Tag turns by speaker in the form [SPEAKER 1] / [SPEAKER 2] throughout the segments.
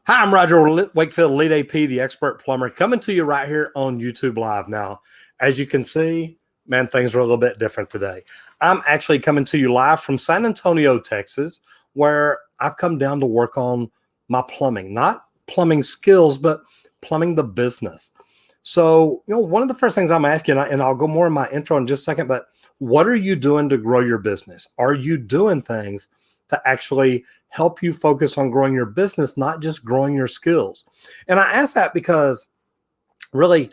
[SPEAKER 1] Hi, I'm Roger Wakefield, Lead AP, the expert plumber, coming to you right here on YouTube Live. Now, as you can see, man, things are a little bit different today. I'm actually coming to you live from San Antonio, Texas, where I've come down to work on my plumbing, not plumbing skills, but plumbing the business. So, one of the first things I'm asking, and I'll go more in my intro in just a second, but what are you doing to grow your business? Are you doing things to actually help you focus on growing your business, not just growing your skills? And I ask that because really,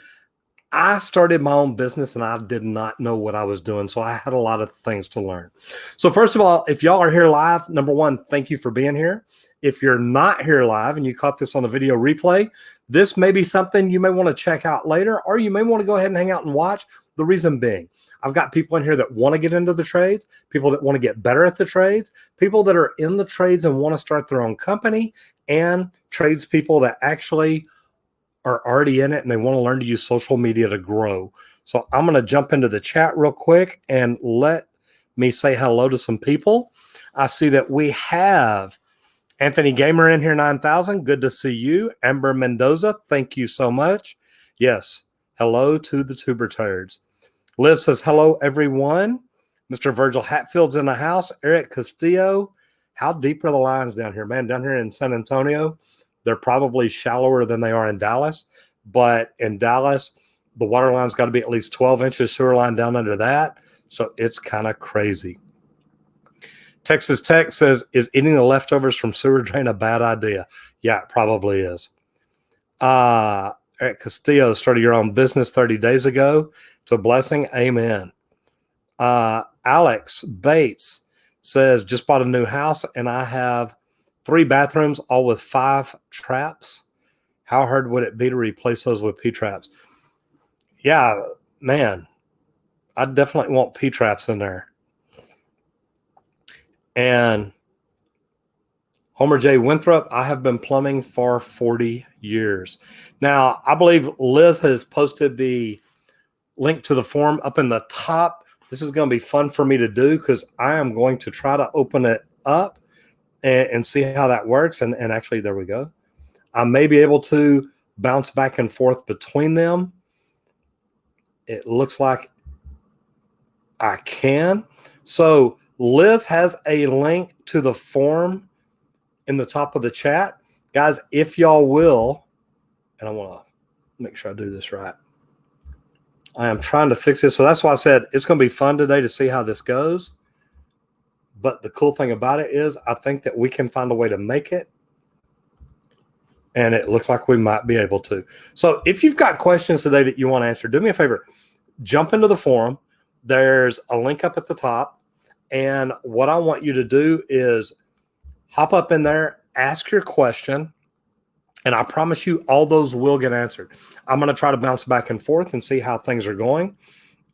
[SPEAKER 1] I started my own business and I did not know what I was doing. So I had a lot of things to learn. So first of all, if y'all are here live, number one, thank you for being here. If you're not here live and you caught this on a video replay, this may be something you may want to check out later, or you may want to go ahead and hang out and watch. The reason being, I've got people in here that want to get into the trades, people that want to get better at the trades, people that are in the trades and want to start their own company, and tradespeople that actually are already in it and they want to learn to use social media to grow. So I'm going to jump into the chat real quick and let me say hello to some people. I see that we have Anthony Gamer in here, 9,000. Good to see you. Amber Mendoza, thank you so much. Yes, hello to the Tuber Turds. Liv says, hello, everyone. Mr. Virgil Hatfield's in the house. Eric Castillo. How deep are the lines down here, man? Down here in San Antonio, they're probably shallower than they are in Dallas. But in Dallas, the water line's got to be at least 12 inches, sewer line down under that. So it's kind of crazy. Texas Tech says, is eating the leftovers from sewer drain a bad idea? Yeah, it probably is. Eric Castillo started your own business 30 days ago. It's a blessing. Amen. Alex Bates says, just bought a new house and I have 3 bathrooms, all with 5 traps. How hard would it be to replace those with P-traps? Yeah, man, I definitely want P-traps in there. And Homer J. Winthrop, I have been plumbing for 40 years. Now, I believe Liz has posted the link to the form up in the top. This is going to be fun for me to do because I am going to try to open it up and see how that works. And actually, there we go. I may be able to bounce back and forth between them. It looks like I can. So Liz has a link to the form in the top of the chat. Guys, if y'all will, and I want to make sure I do this right. I am trying to fix this. So that's why I said it's going to be fun today to see how this goes. But the cool thing about it is I think that we can find a way to make it. And it looks like we might be able to. So if you've got questions today that you want to answer, do me a favor. Jump into the forum. There's a link up at the top. And what I want you to do is hop up in there, ask your question, and I promise you all those will get answered. I'm going to try to bounce back and forth and see how things are going.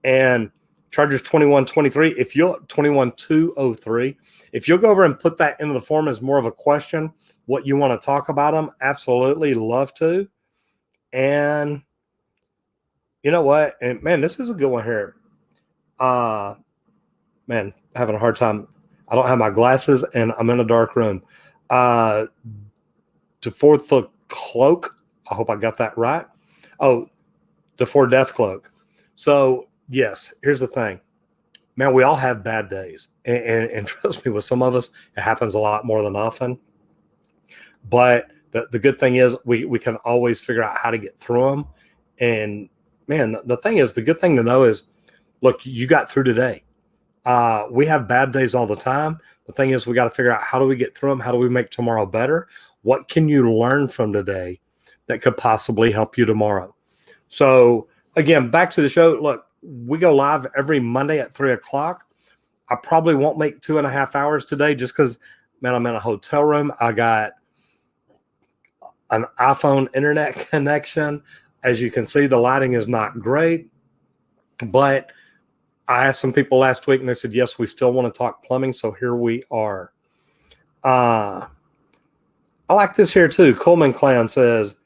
[SPEAKER 1] And Chargers 2123, if you'll 21203, if you'll go over and put that into the form as more of a question, what you want to talk about them, absolutely love to. And you know what? And man, this is a good one here. Man, having a hard time. I don't have my glasses and I'm in a dark room. To fourth the cloak. I hope I got that right. Oh, to four death cloak. So yes, here's the thing. Man, we all have bad days. And trust me, with some of us, it happens a lot more than often. But the good thing is we can always figure out how to get through them. And man, the thing is, the good thing to know is, look, you got through today. We have bad days all the time. The thing is, we got to figure out how do we get through them? How do we make tomorrow better? What can you learn from today that could possibly help you tomorrow? So again, back to the show. Look, we go live every Monday at 3 o'clock. I probably won't make 2.5 hours today just because, man, I'm in a hotel room. I got an iPhone internet connection. As you can see, the lighting is not great, but I asked some people last week and they said, yes, we still want to talk plumbing. So here we are. I like this here too. Coleman Clan says,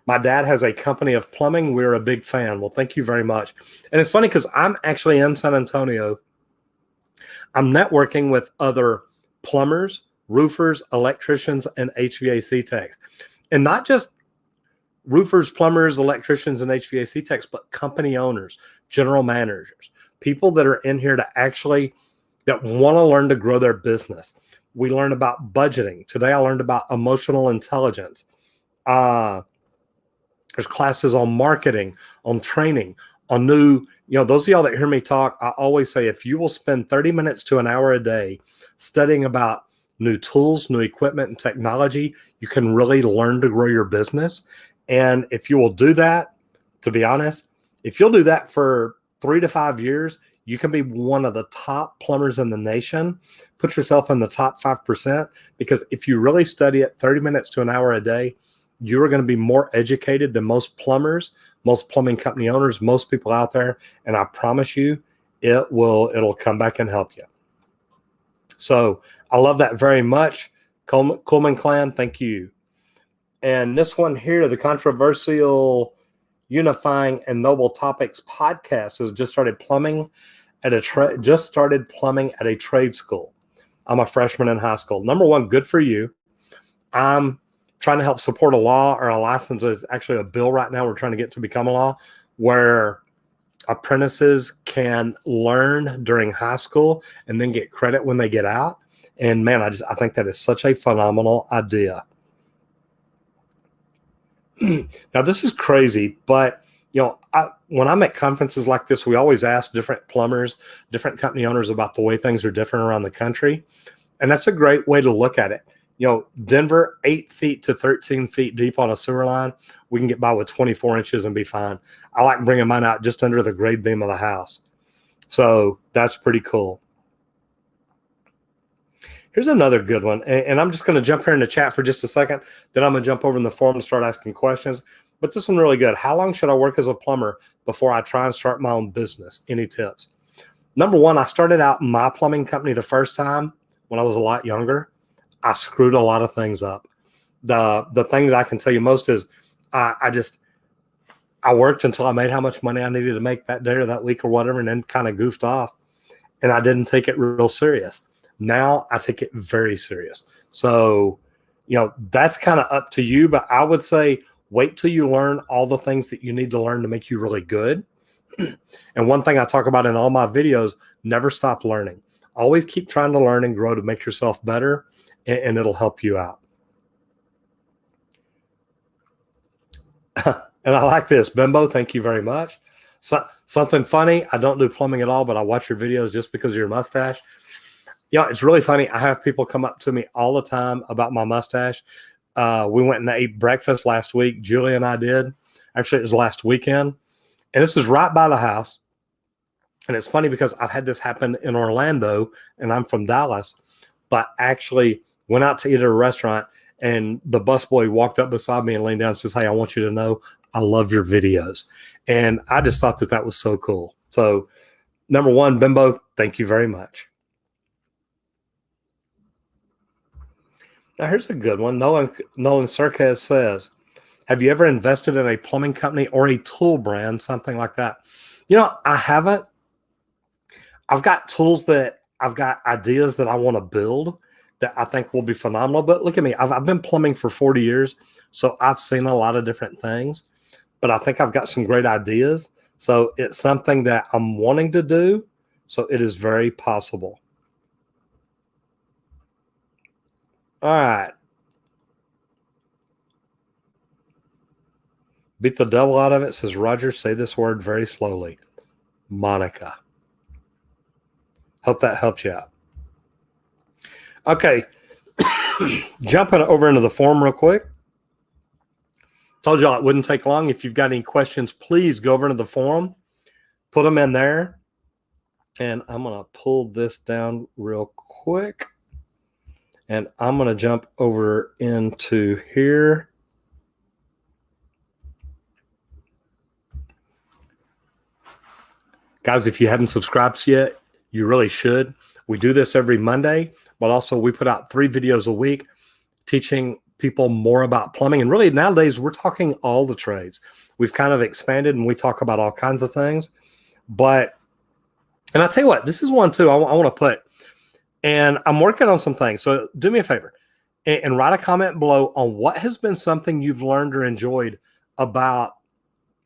[SPEAKER 1] my dad has a company of plumbing. We're a big fan. Well, thank you very much. And it's funny because I'm actually in San Antonio. I'm networking with other plumbers, roofers, electricians, and HVAC techs. And not just roofers, plumbers, electricians, and HVAC techs, but company owners, general managers, people that are in here that want to learn to grow their business. We learn about budgeting. Today I learned about emotional intelligence. There's classes on marketing, on training, on new, those of y'all that hear me talk, I always say, if you will spend 30 minutes to an hour a day studying about new tools, new equipment, and technology, you can really learn to grow your business. And if you will do that, to be honest, if you'll do that for 3 to 5 years, you can be one of the top plumbers in the nation. Put yourself in the top 5%, because if you really study it 30 minutes to an hour a day, you are going to be more educated than most plumbers, most plumbing company owners, most people out there. And I promise you, it'll come back and help you. So I love that very much. Coleman Clan, thank you. And this one here, the Controversial Unifying and Noble Topics podcast, has just started plumbing at a trade school. I'm a freshman in high school. Number one, good for you. I'm trying to help support a law or a license. It's actually a bill right now we're trying to get to become a law, where apprentices can learn during high school and then get credit when they get out. And man, I think that is such a phenomenal idea. Now, this is crazy, but when I'm at conferences like this, we always ask different plumbers, different company owners about the way things are different around the country. And that's a great way to look at it. Denver, 8 feet to 13 feet deep on a sewer line, we can get by with 24 inches and be fine. I like bringing mine out just under the grade beam of the house. So that's pretty cool. Here's another good one. And I'm just going to jump here in the chat for just a second. Then I'm going to jump over in the forum and start asking questions. But this one really good. How long should I work as a plumber before I try and start my own business? Any tips? Number one, I started out my plumbing company the first time when I was a lot younger. I screwed a lot of things up. The thing that I can tell you most is I worked until I made how much money I needed to make that day or that week or whatever, and then kind of goofed off. And I didn't take it real serious. Now I take it very serious. So, that's kind of up to you. But I would say wait till you learn all the things that you need to learn to make you really good. And one thing I talk about in all my videos, never stop learning. Always keep trying to learn and grow to make yourself better, and it'll help you out. And I like this. Bimbo, thank you very much. Something funny, I don't do plumbing at all, but I watch your videos just because of your mustache. It's really funny. I have people come up to me all the time about my mustache. We went and ate breakfast last week. Julie and I did. Actually, it was last weekend. And this is right by the house. And it's funny because I've had this happen in Orlando, and I'm from Dallas. But actually went out to eat at a restaurant, and the busboy walked up beside me and leaned down and says, "Hey, I want you to know I love your videos." And I just thought that was so cool. So, number one, Bimbo, thank you very much. Now, here's a good one. Nolan Serkez says, have you ever invested in a plumbing company or a tool brand, something like that? I haven't. I've got tools that I've got ideas that I want to build that I think will be phenomenal. But look at me. I've been plumbing for 40 years, so I've seen a lot of different things. But I think I've got some great ideas. So it's something that I'm wanting to do. So it is very possible. All right. Beat the devil out of it, says Roger. Say this word very slowly. Monica. Hope that helps you out. Okay. Jumping over into the forum real quick. Told y'all it wouldn't take long. If you've got any questions, please go over into the forum. Put them in there. And I'm going to pull this down real quick. And I'm going to jump over into here. Guys, if you haven't subscribed yet, you really should. We do this every Monday, but also we put out 3 videos a week teaching people more about plumbing. And really nowadays we're talking all the trades. We've kind of expanded and we talk about all kinds of things. And I tell you what, this is one too I want to put. And I'm working on some things. So do me a favor. and write a comment below on what has been something you've learned or enjoyed about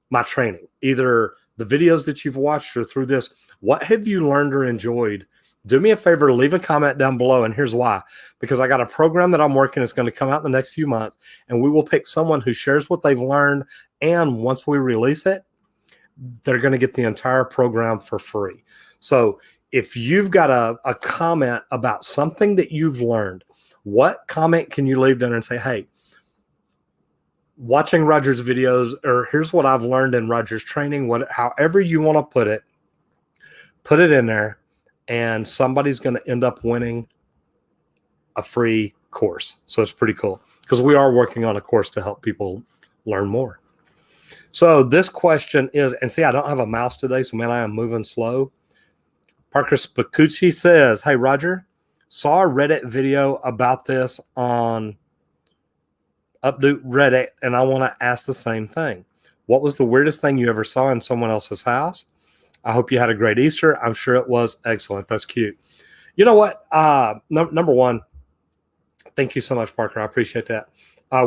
[SPEAKER 1] my training, either the videos that you've watched or through this. What have you learned or enjoyed? Do me a favor, leave a comment down below. And here's why. Because I got a program that I'm working. It's going to come out in the next few months. And we will pick someone who shares what they've learned. And once we release it, they're going to get the entire program for free. So if you've got a comment about something that you've learned, what comment can you leave down and say, hey, watching Roger's videos, or here's what I've learned in Roger's training, however you want to put it in there, and somebody's going to end up winning a free course. So it's pretty cool because we are working on a course to help people learn more. So this question is, and see, I don't have a mouse today, so man, I am moving slow. Parker Spacucci says, hey, Roger, saw a Reddit video about this on Update Reddit, and I want to ask the same thing. What was the weirdest thing you ever saw in someone else's house? I hope you had a great Easter. I'm sure it was excellent. That's cute. You know what? Number one, thank you so much, Parker. I appreciate that.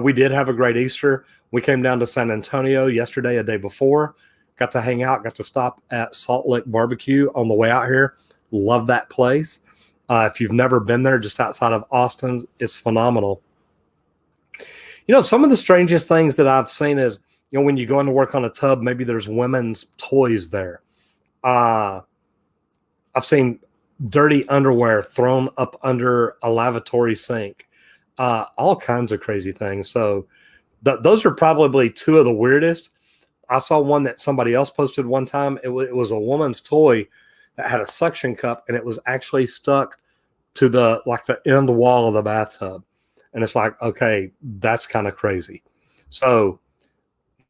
[SPEAKER 1] We did have a great Easter. We came down to San Antonio yesterday, a day before. Got to hang out, got to stop at Salt Lick Barbecue on the way out here. Love that place. If you've never been there, just outside of Austin, it's phenomenal. You know, some of the strangest things that I've seen is, you know, when you go into work on a tub, maybe there's women's toys there. I've seen dirty underwear thrown up under a lavatory sink. All kinds of crazy things. So those are probably two of the weirdest. I saw one that somebody else posted one time. It was a woman's toy that had a suction cup, and it was actually stuck to the end wall of the bathtub. And it's like, okay, that's kind of crazy. So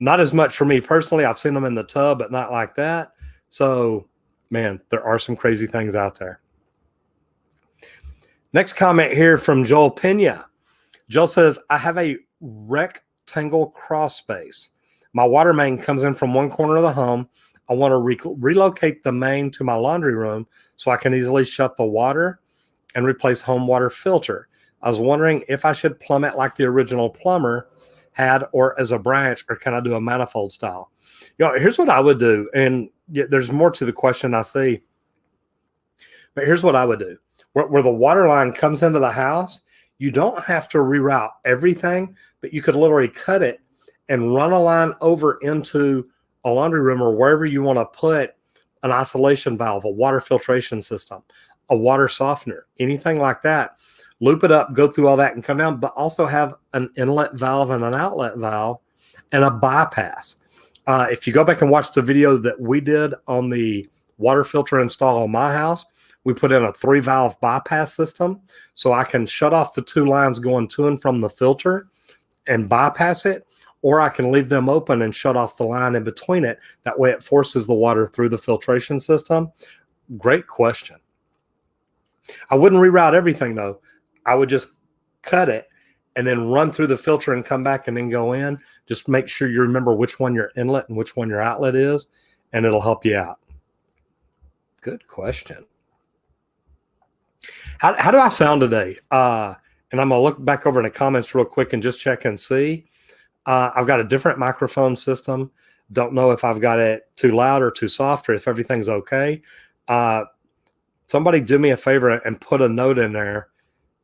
[SPEAKER 1] not as much for me personally. I've seen them in the tub, but not like that. So, man, there are some crazy things out there. Next comment here from Joel Pena. Joel says, I have a rectangle crawl space. My water main comes in from one corner of the home. I want to relocate the main to my laundry room so I can easily shut the water and replace home water filter. I was wondering if I should plumb it like the original plumber had or as a branch, or can I do a manifold style? You know, here's what I would do. And there's more to the question I see. But here's what I would do. Where the water line comes into the house, you don't have to reroute everything, but you could literally cut it and run a line over into a laundry room or wherever you want to put an isolation valve, a water filtration system, a water softener, anything like that. Loop it up, go through all that and come down, but also have an inlet valve and an outlet valve and a bypass. If you go back and watch the video that we did on the water filter install on my house, we put in a 3-valve bypass system so I can shut off the 2 lines going to and from the filter and bypass it, or I can leave them open and shut off the line in between it. That way it forces the water through the filtration system. Great question. I wouldn't reroute everything though. I would just cut it and then run through the filter and come back and then go in. Just make sure you remember which one your inlet and which one your outlet is, and it'll help you out. Good question. How do I sound today? And I'm going to look back over in the comments real quick and just check and see. I've got a different microphone system. Don't know if I've got it too loud or too soft or if everything's okay. Somebody do me a favor and put a note in there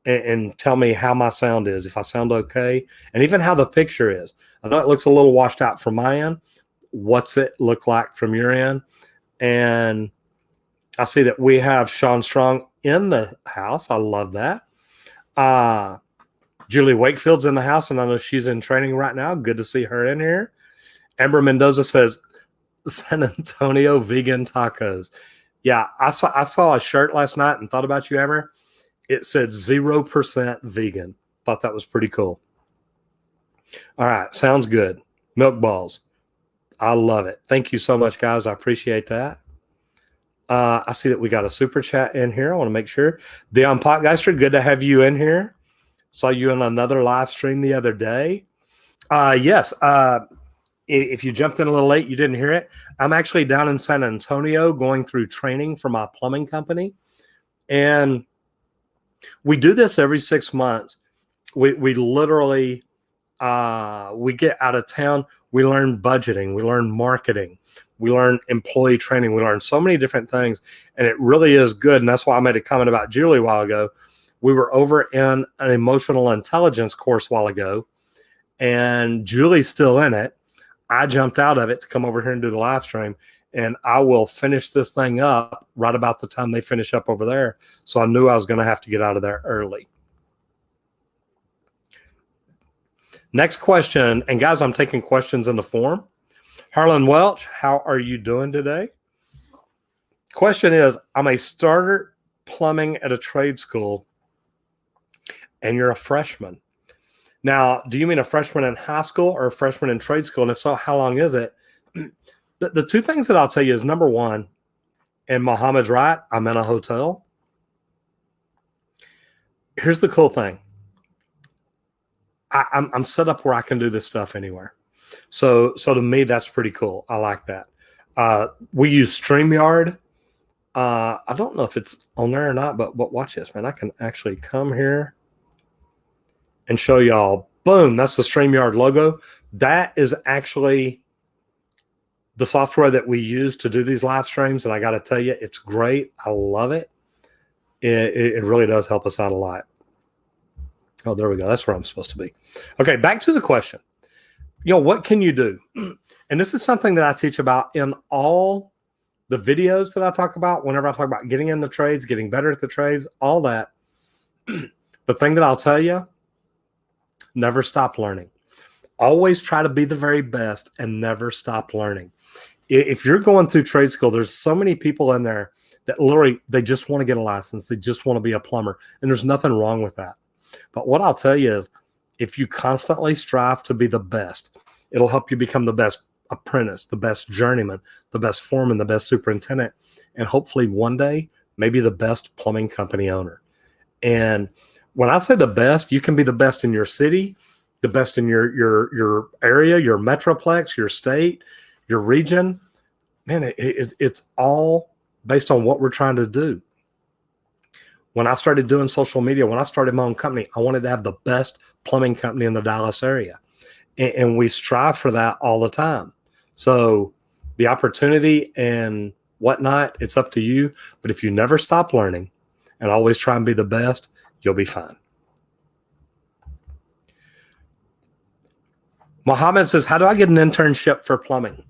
[SPEAKER 1] and tell me how my sound is, if I sound okay, and even how the picture is. I know it looks a little washed out from my end. What's it look like from your end? And I see that we have Sean Strong in the house. I love that. Julie Wakefield's in the house, and I know she's in training right now. Good to see her in here. Amber Mendoza says, San Antonio vegan tacos. Yeah, I saw a shirt last night and thought about you, Amber. It said 0% vegan. Thought that was pretty cool. All right, sounds good. Milk balls. I love it. Thank you so much, guys. I appreciate that. I see that we got a super chat in here. I want to make sure. Dion Potgeister, good to have you in here. Saw you in another live stream the other day. Yes. If you jumped in a little late, you didn't hear it. I'm actually down in San Antonio going through training for my plumbing company. And we do this every 6 months. We literally, we get out of town, we learn budgeting, we learn marketing, we learn employee training, we learn so many different things, and it really is good. And that's why I made a comment about Julie a while ago. We were over in an emotional intelligence course a while ago, and Julie's still in it. I jumped out of it to come over here and do the live stream, and I will finish this thing up right about the time they finish up over there. So I knew I was going to have to get out of there early. Next question, and guys, I'm taking questions in the form. Harlan Welch, how are you doing today? Question is, I'm a starter plumbing at a trade school, and you're a freshman. Now, do you mean a freshman in high school or a freshman in trade school? And if so, how long is it? The two things that I'll tell you is, number one, and Mohammed's right, I'm in a hotel. Here's the cool thing. I'm set up where I can do this stuff anywhere. So to me, that's pretty cool. I like that. We use StreamYard. I don't know if it's on there or not, but watch this, man. I can actually come here and show y'all. Boom, that's the StreamYard logo. That is actually the software that we use to do these live streams, and I got to tell you, it's great. I love it. It really does help us out a lot. Oh, there we go. That's where I'm supposed to be. Okay, back to the question. What can you do? And this is something that I teach about in all the videos that I talk about, whenever I talk about getting in the trades, getting better at the trades, all that. The thing that I'll tell you, never stop learning. Always try to be the very best and never stop learning. If you're going through trade school, there's so many people in there that literally, they just want to get a license. They just want to be a plumber. And there's nothing wrong with that. But what I'll tell you is, if you constantly strive to be the best, it'll help you become the best apprentice, the best journeyman, the best foreman, the best superintendent, and hopefully one day, maybe the best plumbing company owner. And when I say the best, you can be the best in your city, the best in your area, your metroplex, your state, your region. Man, it's all based on what we're trying to do. When I started doing social media, when I started my own company, I wanted to have the best plumbing company in the Dallas area. And we strive for that all the time. So the opportunity and whatnot, it's up to you. But if you never stop learning and always try and be the best, you'll be fine. Mohammed says, how do I get an internship for plumbing?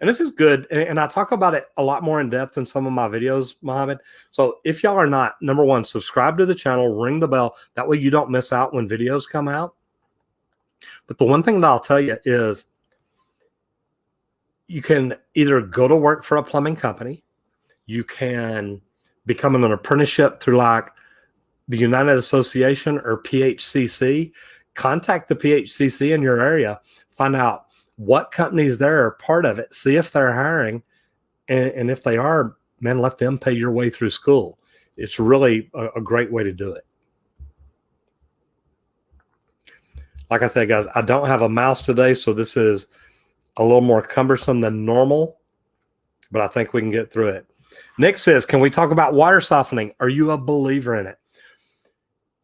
[SPEAKER 1] And this is good. And I talk about it a lot more in depth in some of my videos, Mohammed. So if y'all are not, number one, subscribe to the channel, ring the bell. That way you don't miss out when videos come out. But the one thing that I'll tell you is, you can either go to work for a plumbing company. You can become an apprenticeship through like the United Association or PHCC. Contact the PHCC in your area. Find out what companies there are part of it. See if they're hiring. And if they are, man, let them pay your way through school. It's really a great way to do it. Like I said, guys, I don't have a mouse today, so this is a little more cumbersome than normal, but I think we can get through it. Nick says, can we talk about water softening? Are you a believer in it?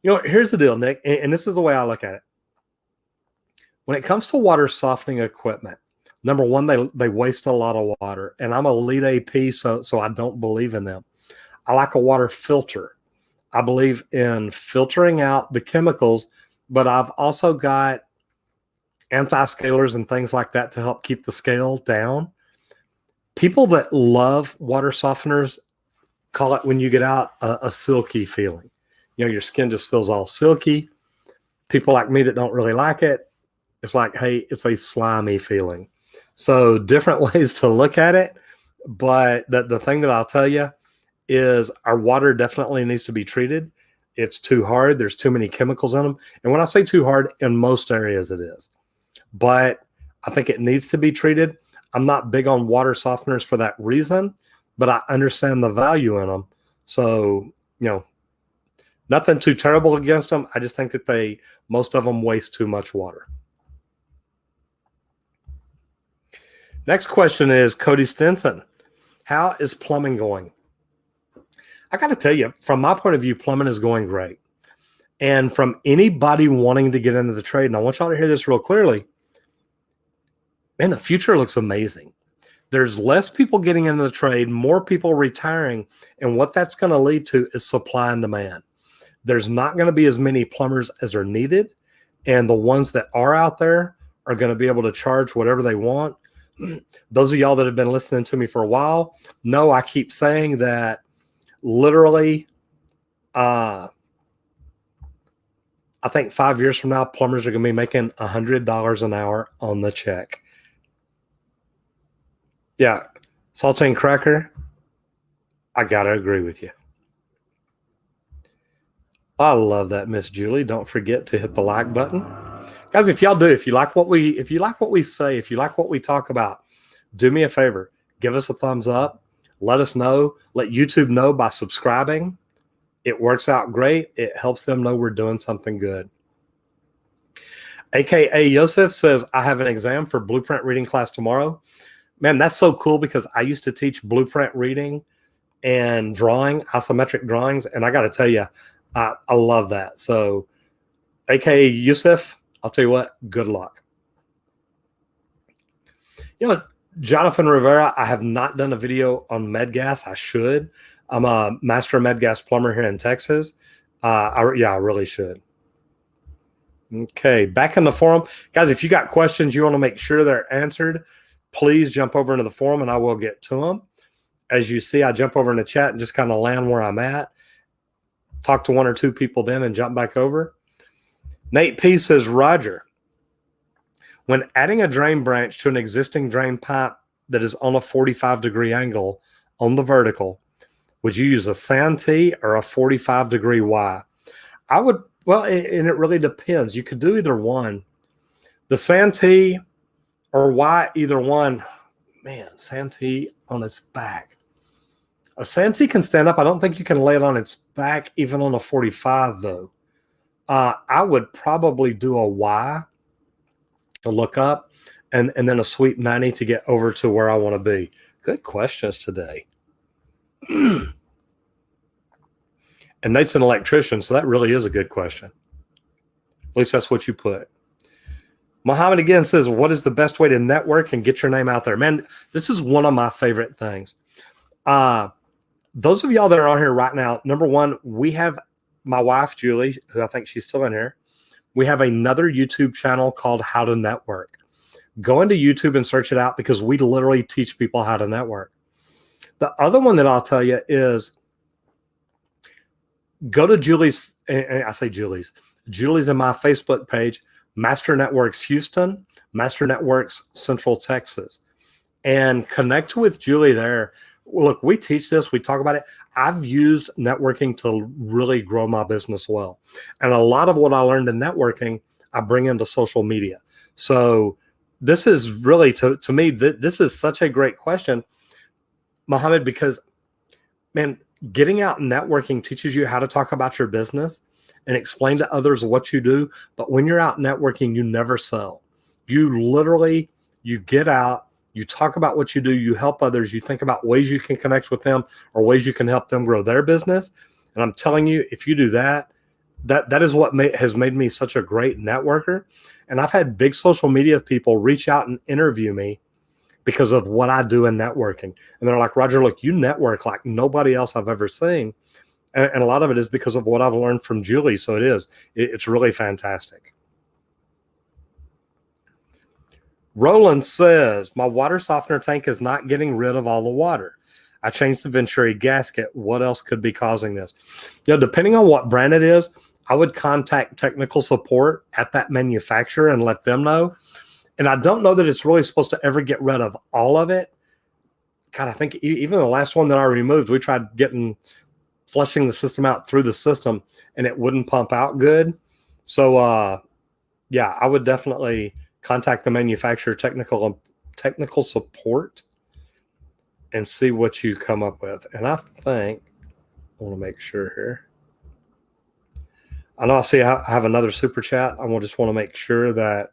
[SPEAKER 1] Here's the deal, Nick, and this is the way I look at it. When it comes to water softening equipment, number one, they waste a lot of water, and I'm a lead AP, so I don't believe in them. I like a water filter. I believe in filtering out the chemicals, but I've also got anti-scalers and things like that to help keep the scale down. People that love water softeners call it, when you get out, a silky feeling. Your skin just feels all silky. People like me that don't really like it, it's like, hey, it's a slimy feeling. So different ways to look at it. But the thing that I'll tell you is, our water definitely needs to be treated. It's too hard. There's too many chemicals in them. And when I say too hard, in most areas it is. But I think it needs to be treated. I'm not big on water softeners for that reason, but I understand the value in them. So, nothing too terrible against them. I just think that most of them waste too much water. Next question is Cody Stinson. How is plumbing going? I got to tell you, from my point of view, plumbing is going great. And from anybody wanting to get into the trade, and I want y'all to hear this real clearly, man, the future looks amazing. There's less people getting into the trade, more people retiring, and what that's going to lead to is supply and demand. There's not going to be as many plumbers as are needed, and the ones that are out there are going to be able to charge whatever they want. Those of y'all that have been listening to me for a while know I keep saying that literally, I think 5 years from now, plumbers are going to be making $100 an hour on the check. Yeah, saltine cracker, I got to agree with you. I love that, Miss Julie. Don't forget to hit the like button. Guys, if y'all do, if you like what we say, if you like what we talk about, do me a favor, give us a thumbs up. Let us know. Let YouTube know by subscribing. It works out great. It helps them know we're doing something good. AKA Yosef says, I have an exam for blueprint reading class tomorrow. Man, that's so cool because I used to teach blueprint reading and drawing, isometric drawings. And I got to tell you, I love that. So AKA Yosef, I'll tell you what, good luck. You know, Jonathan Rivera, I have not done a video on MedGas. I should. I'm a master MedGas plumber here in Texas. I really should. Okay, back in the forum. Guys, if you got questions you want to make sure they're answered, please jump over into the forum and I will get to them. As you see, I jump over in the chat and just kind of land where I'm at. Talk to one or two people then and jump back over. Nate P says, Roger, when adding a drain branch to an existing drain pipe that is on a 45-degree angle on the vertical, would you use a Santee or a 45-degree Y? I would, well, and it really depends. You could do either one. The Santee or Y, either one, man, Santee on its back. A Santee can stand up. I don't think you can lay it on its back, even on a 45, though. I would probably do a Y to look up and then a sweep 90 to get over to where I want to be. Good questions today. And Nate's an electrician, so that really is a good question. At least that's what you put. Muhammad again says, what is the best way to network and get your name out there? Man, this is one of my favorite things. Those of y'all that are on here right now, number one, we have my wife, Julie, who I think she's still in here. We have another YouTube channel called How to Network. Go into YouTube and search it out because we literally teach people how to network. The other one that I'll tell you is go to Julie's, and I say Julie's in my Facebook page, Master Networks Houston, Master Networks Central Texas, and connect with Julie there. Look, we teach this, we talk about it. I've used networking to really grow my business well. And a lot of what I learned in networking, I bring into social media. So this is really, to me, this is such a great question, Mohammed, because, man, getting out and networking teaches you how to talk about your business and explain to others what you do. But when you're out networking, you never sell. You literally, you get out, you talk about what you do, you help others, you think about ways you can connect with them or ways you can help them grow their business. And I'm telling you, if you do that, that is what has made me such a great networker. And I've had big social media people reach out and interview me because of what I do in networking. And they're like, Roger, look, you network like nobody else I've ever seen. And a lot of it is because of what I've learned from Julie. So it's really fantastic. Roland says, my water softener tank is not getting rid of all the water. I changed the Venturi gasket. What else could be causing this? You know, depending on what brand it is, I would contact technical support at that manufacturer and let them know. And I don't know that it's really supposed to ever get rid of all of it. God, I think even the last one that I removed, we tried flushing the system out through the system and it wouldn't pump out good. So, yeah, I would definitely contact the manufacturer technical support and see what you come up with. And I think I want to make sure here. I know I see I have another super chat. I just want to make sure that.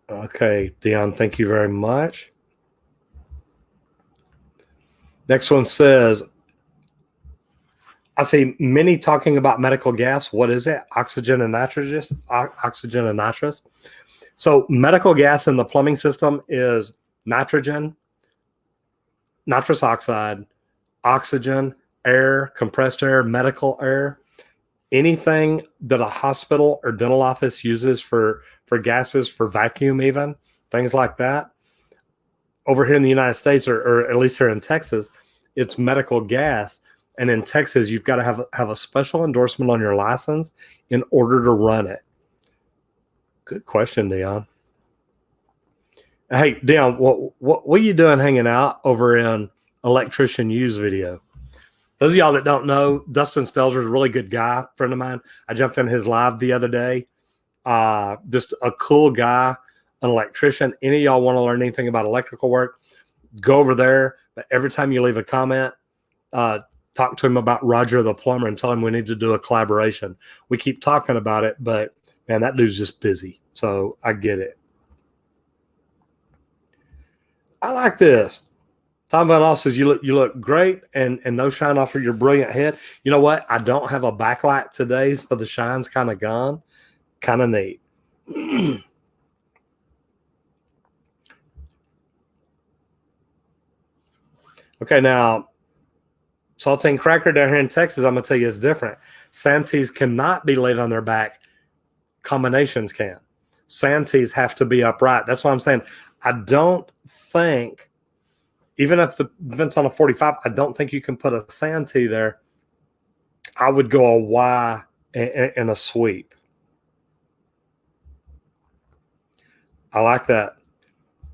[SPEAKER 1] Okay, Dion, thank you very much. Next one says, I see many talking about medical gas. What is it? Oxygen and nitrogen. Oxygen and nitrous. So medical gas in the plumbing system is nitrogen, nitrous oxide, oxygen, air, compressed air, medical air. Anything that a hospital or dental office uses for gases, for vacuum, even things like that. Over here in the United States, or at least here in Texas, it's medical gas. And in Texas, you've got to have a special endorsement on your license in order to run it. Good question, Dion. Hey, Dion, what are you doing hanging out over in Electrician U's video? Those of y'all that don't know, Dustin Stelzer is a really good guy, friend of mine. I jumped in his live the other day. Just a cool guy, an electrician. Any of y'all want to learn anything about electrical work, go over there. But every time you leave a comment, talk to him about Roger the plumber and tell him we need to do a collaboration. We keep talking about it, but man, that dude's just busy. So I get it. I like this. Tom Van All says, you look great and no shine off of your brilliant head. You know what? I don't have a backlight today, so the shine's kind of gone. Kind of neat. Okay, now, saltine cracker down here in Texas, I'm going to tell you it's different. Santees cannot be laid on their back. Combinations can. Santees have to be upright. That's why I'm saying I don't think, even if the vent's on a 45, I don't think you can put a Santee there. I would go a Y and a sweep. I like that.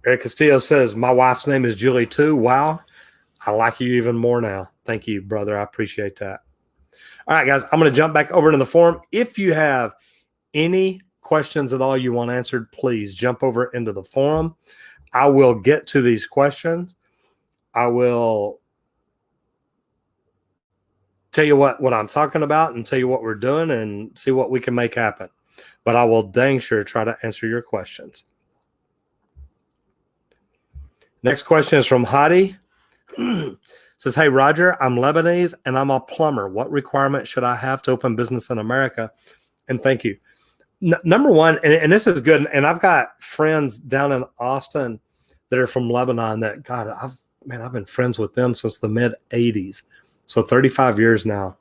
[SPEAKER 1] Eric Castillo says, my wife's name is Julie too. Wow. I like you even more now. Thank you, brother. I appreciate that. All right, guys, I'm going to jump back over into the forum. If you have any questions at all you want answered, please jump over into the forum. I will get to these questions. I will tell you what I'm talking about and tell you what we're doing and see what we can make happen. But I will dang sure try to answer your questions. Next question is from Hadi. Says, hey, Roger, I'm Lebanese and I'm a plumber. What requirement should I have to open business in America? And thank you. Number one, and this is good, and I've got friends down in Austin that are from Lebanon that, God, I've been friends with them since the mid-'80s. So 35 years now.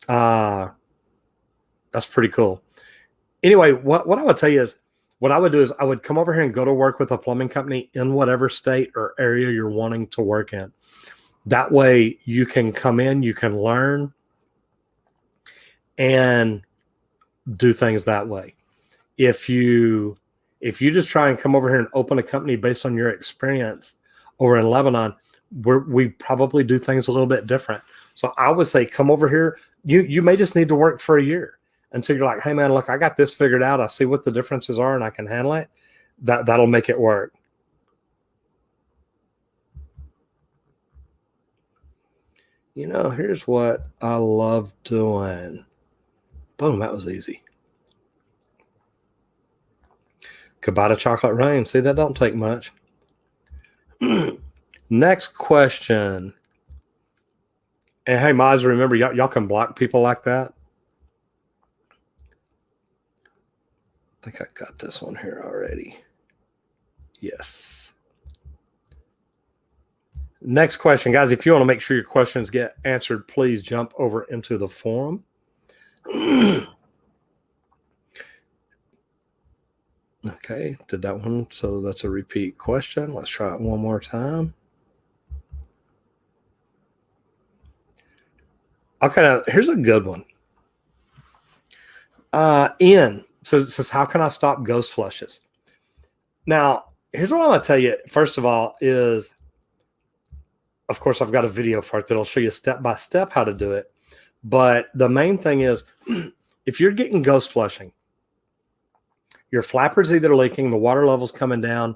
[SPEAKER 1] That's pretty cool. Anyway, what I would tell you is, what I would do is I would come over here and go to work with a plumbing company in whatever state or area you're wanting to work in. That way you can come in, you can learn, and do things that way. If you just try and come over here and open a company based on your experience over in Lebanon, we probably do things a little bit different. So I would say come over here. You may just need to work for a year until you're like, hey man, look, I got this figured out. I see what the differences are and I can handle it. That'll make it work. You know, here's what I love doing. Boom, that was easy. Kabata chocolate rain. See, that don't take much. Next question. And hey, mods, remember, y'all can block people like that. I think I got this one here already. Yes. Next question, guys. If you want to make sure your questions get answered, please jump over into the forum. Okay, did that one. So that's a repeat question. Let's try it one more time. Okay, here's a good one. Ian says, how can I stop ghost flushes? Now, here's what I'm going to tell you. First of all is, of course, I've got a video for it that'll show you step-by-step how to do it. But the main thing is, if you're getting ghost flushing, your flapper's either leaking, the water level's coming down,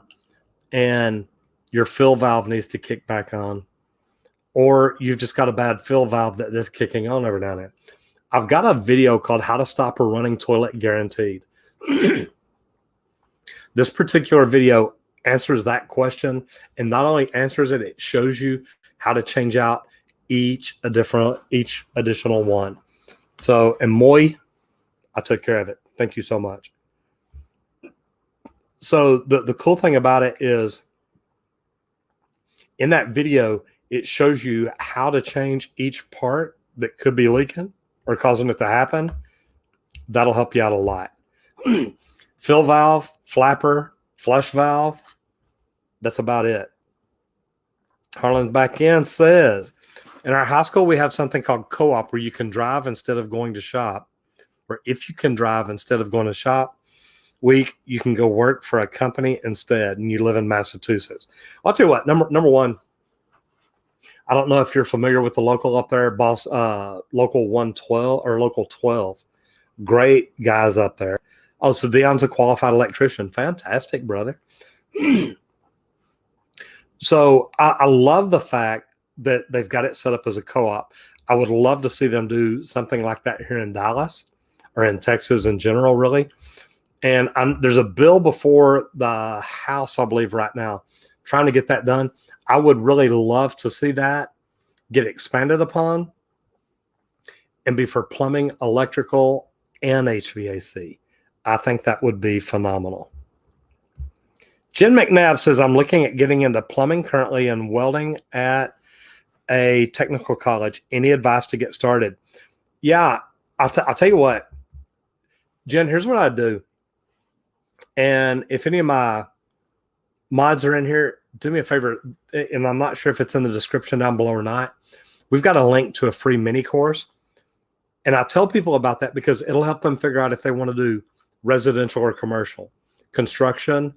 [SPEAKER 1] and your fill valve needs to kick back on, or you've just got a bad fill valve that's kicking on every now and then. I've got a video called How to Stop a Running Toilet Guaranteed. This particular video answers that question, and not only answers it, it shows you how to change out each additional one. So, and Moy, I took care of it. Thank you so much. So the cool thing about it is in that video, it shows you how to change each part that could be leaking or causing it to happen. That'll help you out a lot. Fill valve, flapper, flush valve. That's about it. Harlan's back in says, in our high school, we have something called co-op where you can drive instead of going to shop. Or if you can drive instead of going to shop, you can go work for a company instead, and you live in Massachusetts. I'll tell you what, number one, I don't know if you're familiar with the local up there, local 112 or local 12. Great guys up there. Oh, so Dion's a qualified electrician. Fantastic, brother. So I love the fact that they've got it set up as a co-op. I would love to see them do something like that here in Dallas or in Texas in general, really. And there's a bill before the House, I believe, right now, trying to get that done. I would really love to see that get expanded upon and be for plumbing, electrical, and HVAC. I think that would be phenomenal. Jen McNabb says, I'm looking at getting into plumbing currently and welding at a technical college. Any advice to get started? Yeah, I'll tell you what. Jen, here's what I do. And if any of my mods are in here, do me a favor, and I'm not sure if it's in the description down below or not. We've got a link to a free mini course. And I tell people about that because it'll help them figure out if they want to do residential or commercial, construction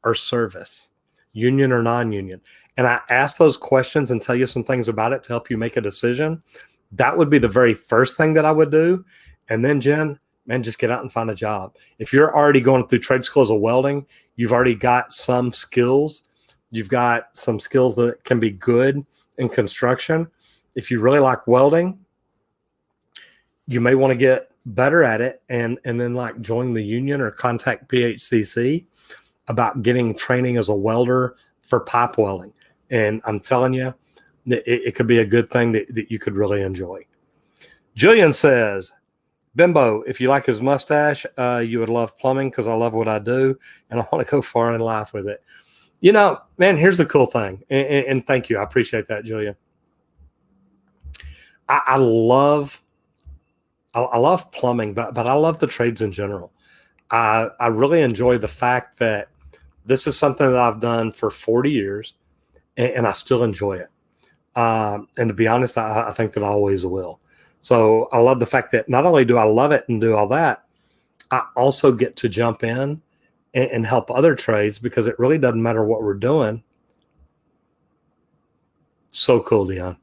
[SPEAKER 1] or service, union or non-union. And I ask those questions and tell you some things about it to help you make a decision. That would be the very first thing that I would do. And then, Jen, man, just get out and find a job. If you're already going through trade schools of welding, you've already got some skills. You've got some skills that can be good in construction. If you really like welding, you may want to get better at it and then like join the union or contact PHCC about getting training as a welder for pipe welding. And I'm telling you, it could be a good thing that you could really enjoy. Jillian says, Bimbo, if you like his mustache, you would love plumbing because I love what I do and I want to go far in life with it. You know, man, here's the cool thing. And thank you. I appreciate that, Jillian. I love plumbing, but I love the trades in general. I really enjoy the fact that this is something that I've done for 40 years and I still enjoy it. And to be honest, I think that I always will. So I love the fact that not only do I love it and do all that, I also get to jump in and help other trades because it really doesn't matter what we're doing. So cool, Dion.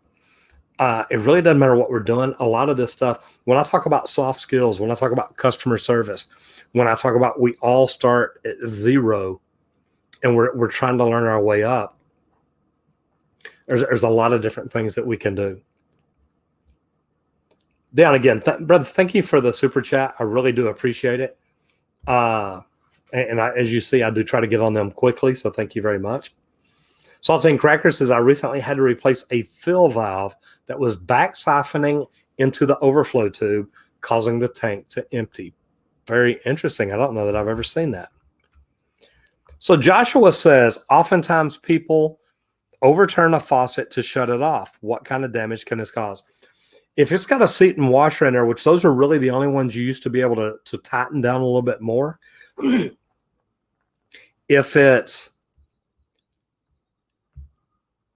[SPEAKER 1] It really doesn't matter what we're doing. A lot of this stuff, when I talk about soft skills, when I talk about customer service, when I talk about we all start at zero and we're trying to learn our way up, there's a lot of different things that we can do. Dan, again, brother, thank you for the super chat. I really do appreciate it. As you see, I do try to get on them quickly, so thank you very much. Saltine Cracker says, I recently had to replace a fill valve that was back siphoning into the overflow tube, causing the tank to empty. Very interesting. I don't know that I've ever seen that. So Joshua says, oftentimes people overturn a faucet to shut it off. What kind of damage can this cause? If it's got a seat and washer in there, which those are really the only ones you used to be able to tighten down a little bit more. If it's,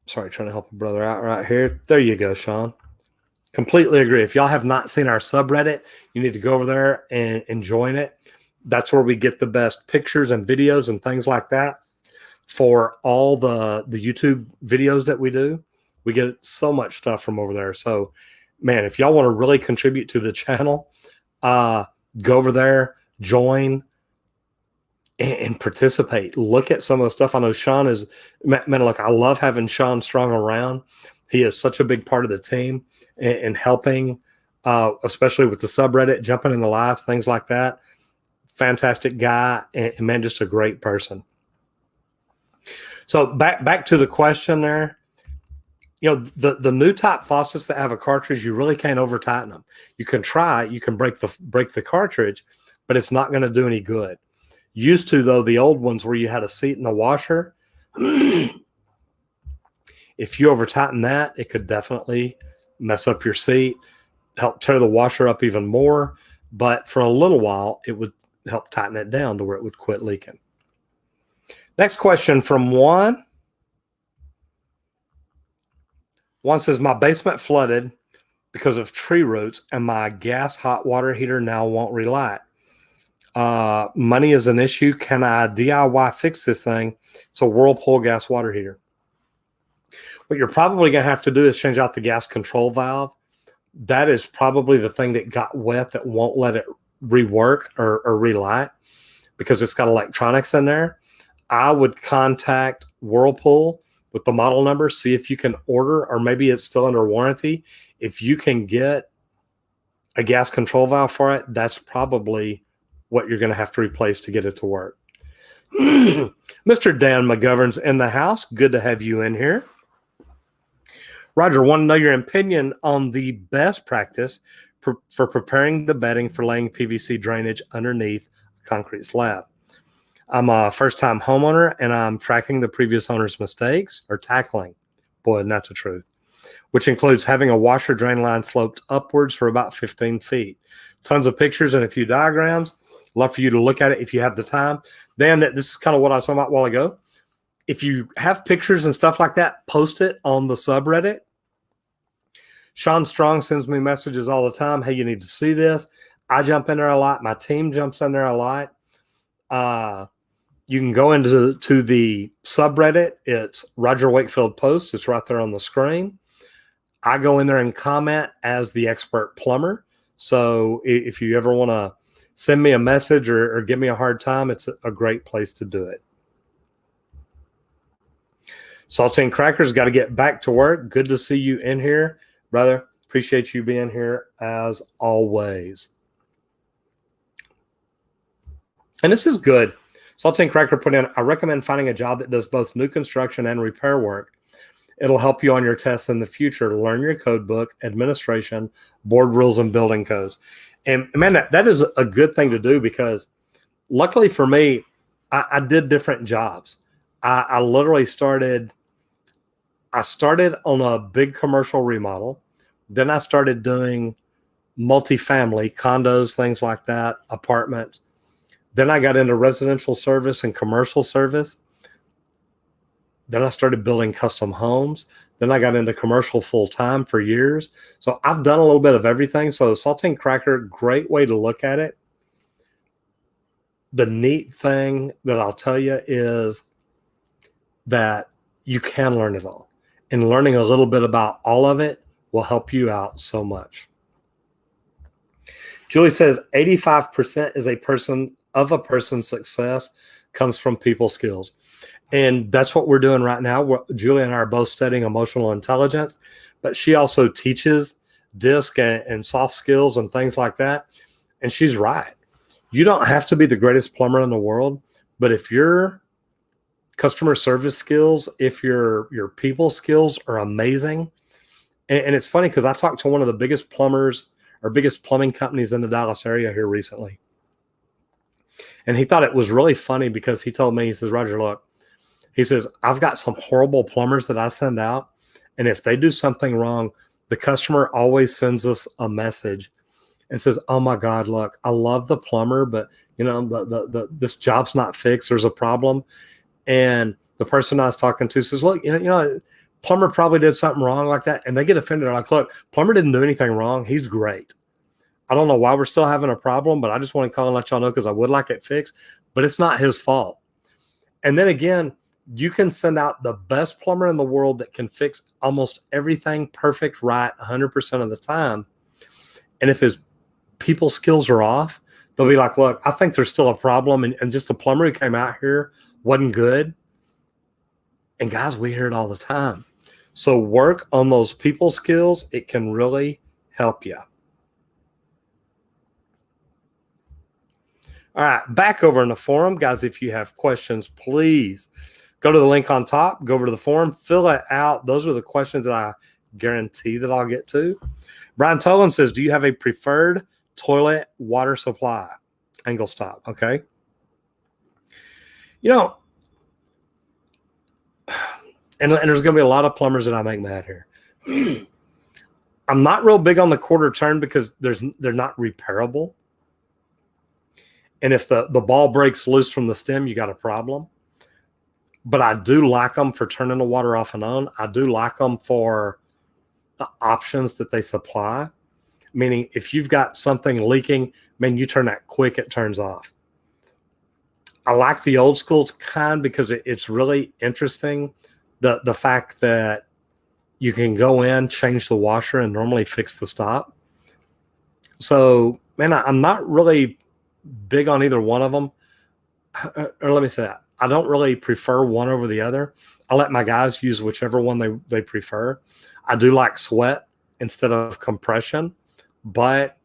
[SPEAKER 1] sorry, trying to help a brother out right here. There you go, Sean. Completely agree. If y'all have not seen our subreddit, you need to go over there and join it. That's where we get the best pictures and videos and things like that for all the YouTube videos that we do. We get so much stuff from over there. So, man, if y'all want to really contribute to the channel, go over there, join, and participate. Look at some of the stuff. I know Sean is, man, look, I love having Sean Strong around. He is such a big part of the team and helping, especially with the subreddit, jumping in the lives, things like that. Fantastic guy and man, just a great person. So back to the question there. the new type faucets that have a cartridge, you really can't over tighten them. You can try, you can break the cartridge, but it's not going to do any good. Used to, though, the old ones where you had a seat and a washer, if you over tighten that, it could definitely mess up your seat, help tear the washer up even more. But for a little while, it would help tighten it down to where it would quit leaking. Next question from Juan. One says, my basement flooded because of tree roots and my gas hot water heater now won't relight. Money is an issue. Can I DIY fix this thing? It's a Whirlpool gas water heater. What you're probably going to have to do is change out the gas control valve. That is probably the thing that got wet that won't let it rework or relight because it's got electronics in there. I would contact Whirlpool with the model number, see if you can order, or maybe it's still under warranty. If you can get a gas control valve for it, that's probably what you're going to have to replace to get it to work. Mr. Dan McGovern's in the house. Good to have you in here. Roger, want to know your opinion on the best practice for preparing the bedding for laying PVC drainage underneath a concrete slab. I'm a first-time homeowner, and I'm tracking the previous owner's mistakes, or tackling. Boy, not the truth. Which includes having a washer drain line sloped upwards for about 15 feet. Tons of pictures and a few diagrams. Love for you to look at it if you have the time. Dan, this is kind of what I was talking about a while ago. If you have pictures and stuff like that, post it on the subreddit. Sean Strong sends me messages all the time. Hey, you need to see this. I jump in there a lot. My team jumps in there a lot. You can go into the subreddit. It's Roger Wakefield Post. It's right there on the screen. I go in there and comment as the expert plumber. So if you ever want to send me a message or give me a hard time, it's a great place to do it. Saltine Crackers, got to get back to work. Good to see you in here, brother. Appreciate you being here as always. And this is good. Saltine Cracker put in, I recommend finding a job that does both new construction and repair work. It'll help you on your tests in the future. Learn your code book, administration, board rules, and building codes. And man, that is a good thing to do because luckily for me, I did different jobs. I literally started on a big commercial remodel. Then I started doing multifamily, condos, things like that, apartments. Then I got into residential service and commercial service. Then I started building custom homes. Then I got into commercial full-time for years. So I've done a little bit of everything. So Saltine Cracker, great way to look at it. The neat thing that I'll tell you is that you can learn it all. And learning a little bit about all of it will help you out so much. Julie says 85% is a person's success comes from people skills. And that's what we're doing right now. Julie and I are both studying emotional intelligence, but she also teaches DISC and soft skills and things like that. And she's right. You don't have to be the greatest plumber in the world, but if your customer service skills, if your people skills are amazing, and it's funny because I talked to one of the biggest plumbers or biggest plumbing companies in the Dallas area here recently. And he thought it was really funny because he told me, he says, Roger, look, he says, I've got some horrible plumbers that I send out. And if they do something wrong, the customer always sends us a message and says, oh my God, look, I love the plumber, but you know, this job's not fixed. There's a problem. And the person I was talking to says, look, you know, plumber probably did something wrong like that. And they get offended. They're like, look, plumber didn't do anything wrong. He's great. I don't know why we're still having a problem, but I just want to call and let y'all know because I would like it fixed, but it's not his fault. And then again, you can send out the best plumber in the world that can fix almost everything perfect, right, 100% of the time. And if his people skills are off, they'll be like, look, I think there's still a problem. And just the plumber who came out here wasn't good. And guys, we hear it all the time. So work on those people skills. It can really help you. All right, back over in the forum, guys, if you have questions, please Go to the link on top, go over to the forum, fill it out. Those are the questions that I guarantee that I'll get to. Brian Tolan says, do you have a preferred toilet water supply? Angle stop, okay? You know, and there's going to be a lot of plumbers that I make mad here. I'm not real big on the quarter turn because they're not repairable. And if the ball breaks loose from the stem, you got a problem. But I do like them for turning the water off and on. I do like them for the options that they supply. Meaning, if you've got something leaking, man, you turn that quick, it turns off. I like the old school kind because it's really interesting. The fact that you can go in, change the washer, and normally fix the stop. So, man, I'm not really big on either one of them. Or let me say that. I don't really prefer one over the other. I let my guys use whichever one they prefer. I do like sweat instead of compression, but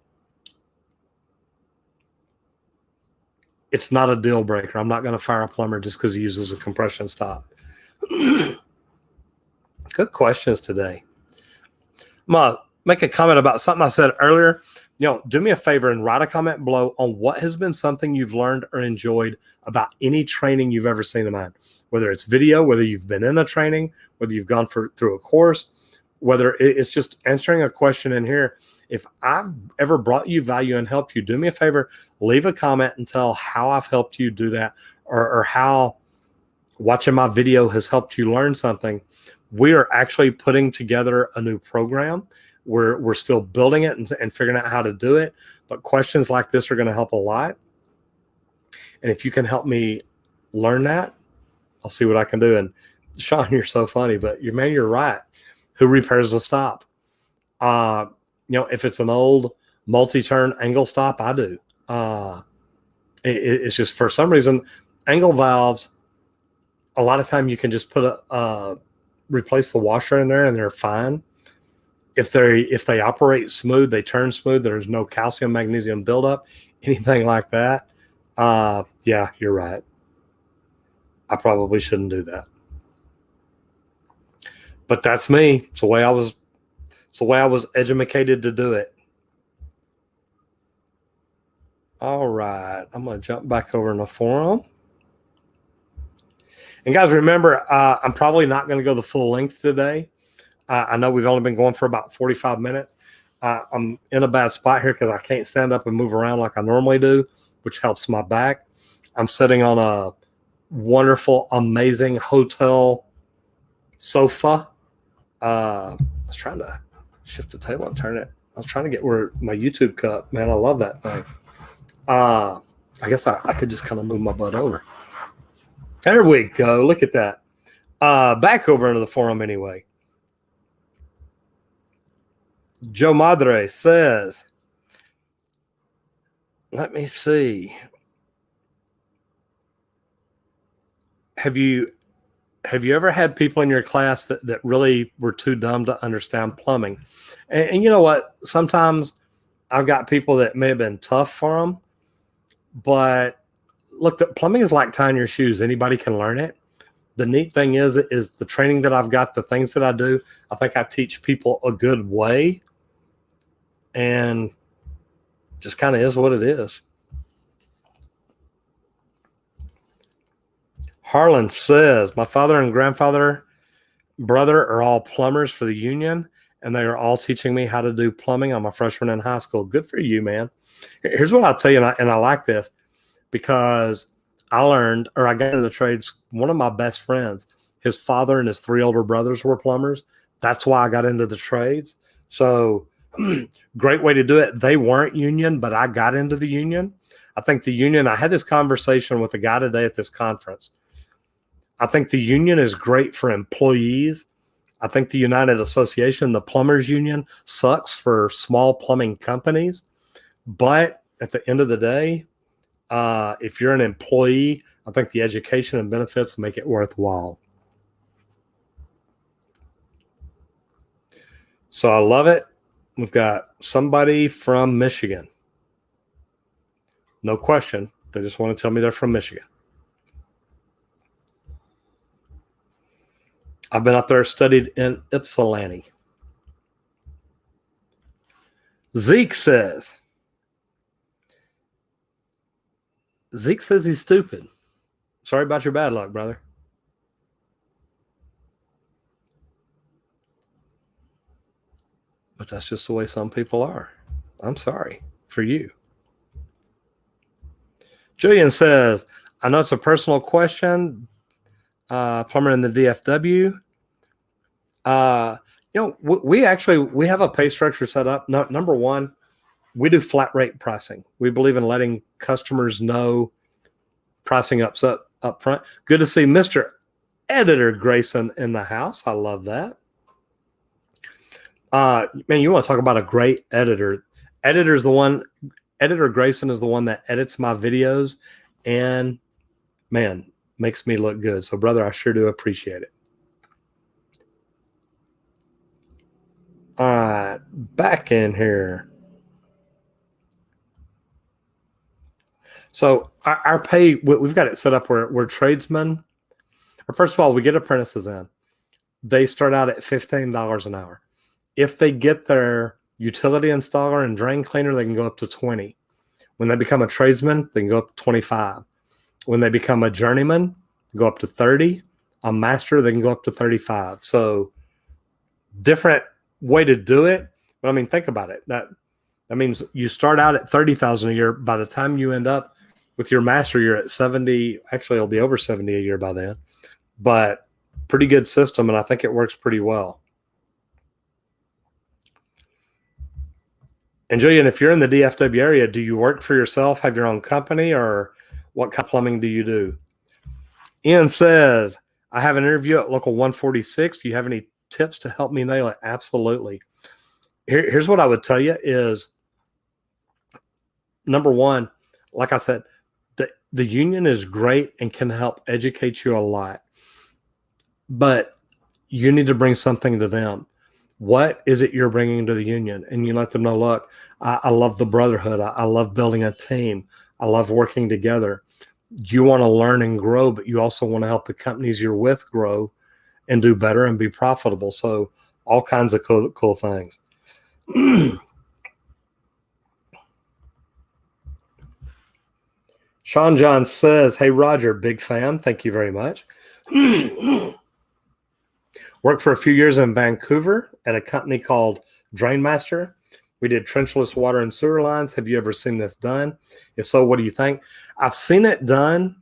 [SPEAKER 1] it's not a deal breaker. I'm not going to fire a plumber just because he uses a compression stop. Good questions today. I'm going to make a comment about something I said earlier. Do me a favor and write a comment below on what has been something you've learned or enjoyed about any training you've ever seen of mine, whether it's video, whether you've been in a training, whether you've gone through a course, whether it's just answering a question in here. If I've ever brought you value and helped you, do me a favor, leave a comment and tell how I've helped you do that or how watching my video has helped you learn something. We are actually putting together a new program. We're still building it and figuring out how to do it. But questions like this are going to help a lot. And if you can help me learn that, I'll see what I can do. And Sean, you're so funny, but you're right. Who repairs the stop? If it's an old multi-turn angle stop, I do. It's just for some reason, angle valves, a lot of time you can just put replace the washer in there and they're fine. If they operate smooth, they turn smooth, there's no calcium, magnesium buildup, anything like that. Yeah, you're right. I probably shouldn't do that. But that's me. It's the way I was educated to do it. All right. I'm going to jump back over in the forum. And guys, remember, I'm probably not going to go the full length today. I know we've only been going for about 45 minutes. I'm in a bad spot here because I can't stand up and move around like I normally do, which helps my back. I'm sitting on a wonderful, amazing hotel sofa. I was trying to shift the table and turn it. I was trying to get where my YouTube cup, man, I love that thing. I guess I could just kind of move my butt over. There we go. Look at that. Back over into the forum anyway. Joe Madre says, let me see. Have you ever had people in your class that really were too dumb to understand plumbing? And you know what? Sometimes I've got people that may have been tough for them, but look, the plumbing is like tying your shoes. Anybody can learn it. The neat thing is the training that I've got, the things that I do, I think I teach people a good way. And just kind of is what it is. Harlan says, my father and brother are all plumbers for the union, and they are all teaching me how to do plumbing. I'm a freshman in high school. Good for you, man. Here's what I'll tell you, and I like this because I got into the trades. One of my best friends, his father and his 3 older brothers were plumbers. That's why I got into the trades. So great way to do it. They weren't union, but I got into the union. I think the union, I had this conversation with a guy today at this conference. I think the union is great for employees. I think the United Association, the Plumbers Union, sucks for small plumbing companies. But at the end of the day, if you're an employee, I think the education and benefits make it worthwhile. So I love it. We've got somebody from Michigan. No question. They just want to tell me they're from Michigan. I've been up there, studied in Ypsilanti. Zeke says he's stupid. Sorry about your bad luck, brother. But that's just the way some people are. I'm sorry for you. Julian says, I know it's a personal question. Plumber in the DFW. We have a pay structure set up. No, number one, we do flat rate pricing. We believe in letting customers know pricing up front. Good to see Mr. Editor Grayson in the house. I love that. Man, you want to talk about a great editor. Editor Grayson is the one that edits my videos and, man, makes me look good. So, brother, I sure do appreciate it. All right, back in here. So our pay, we've got it set up where we're tradesmen. First of all, we get apprentices in. They start out at $15 an hour. If they get their utility installer and drain cleaner, they can go up to $20. When they become a tradesman, they can go up to $25. When they become a journeyman, go up to $30. A master, they can go up to $35. So different way to do it. But I mean, think about it. That means you start out at $30,000 a year. By the time you end up with your master, you're at 70. Actually, it'll be over 70 a year by then. But pretty good system, and I think it works pretty well. And Julian, if you're in the DFW area, do you work for yourself, have your own company, or what kind of plumbing do you do? Ian says, I have an interview at local 146. Do you have any tips to help me nail it? Absolutely. Here's what I would tell you is, number one, like I said, the union is great and can help educate you a lot. But you need to bring something to them. What is it you're bringing to the union? And you let them know, look, I love the brotherhood. I love building a team. I love working together. You want to learn and grow, but you also want to help the companies you're with grow and do better and be profitable. So all kinds of cool things. Sean John says, hey, Roger, big fan. Thank you very much. Worked for a few years in Vancouver at a company called Drainmaster. We did trenchless water and sewer lines. Have you ever seen this done? If so, what do you think? I've seen it done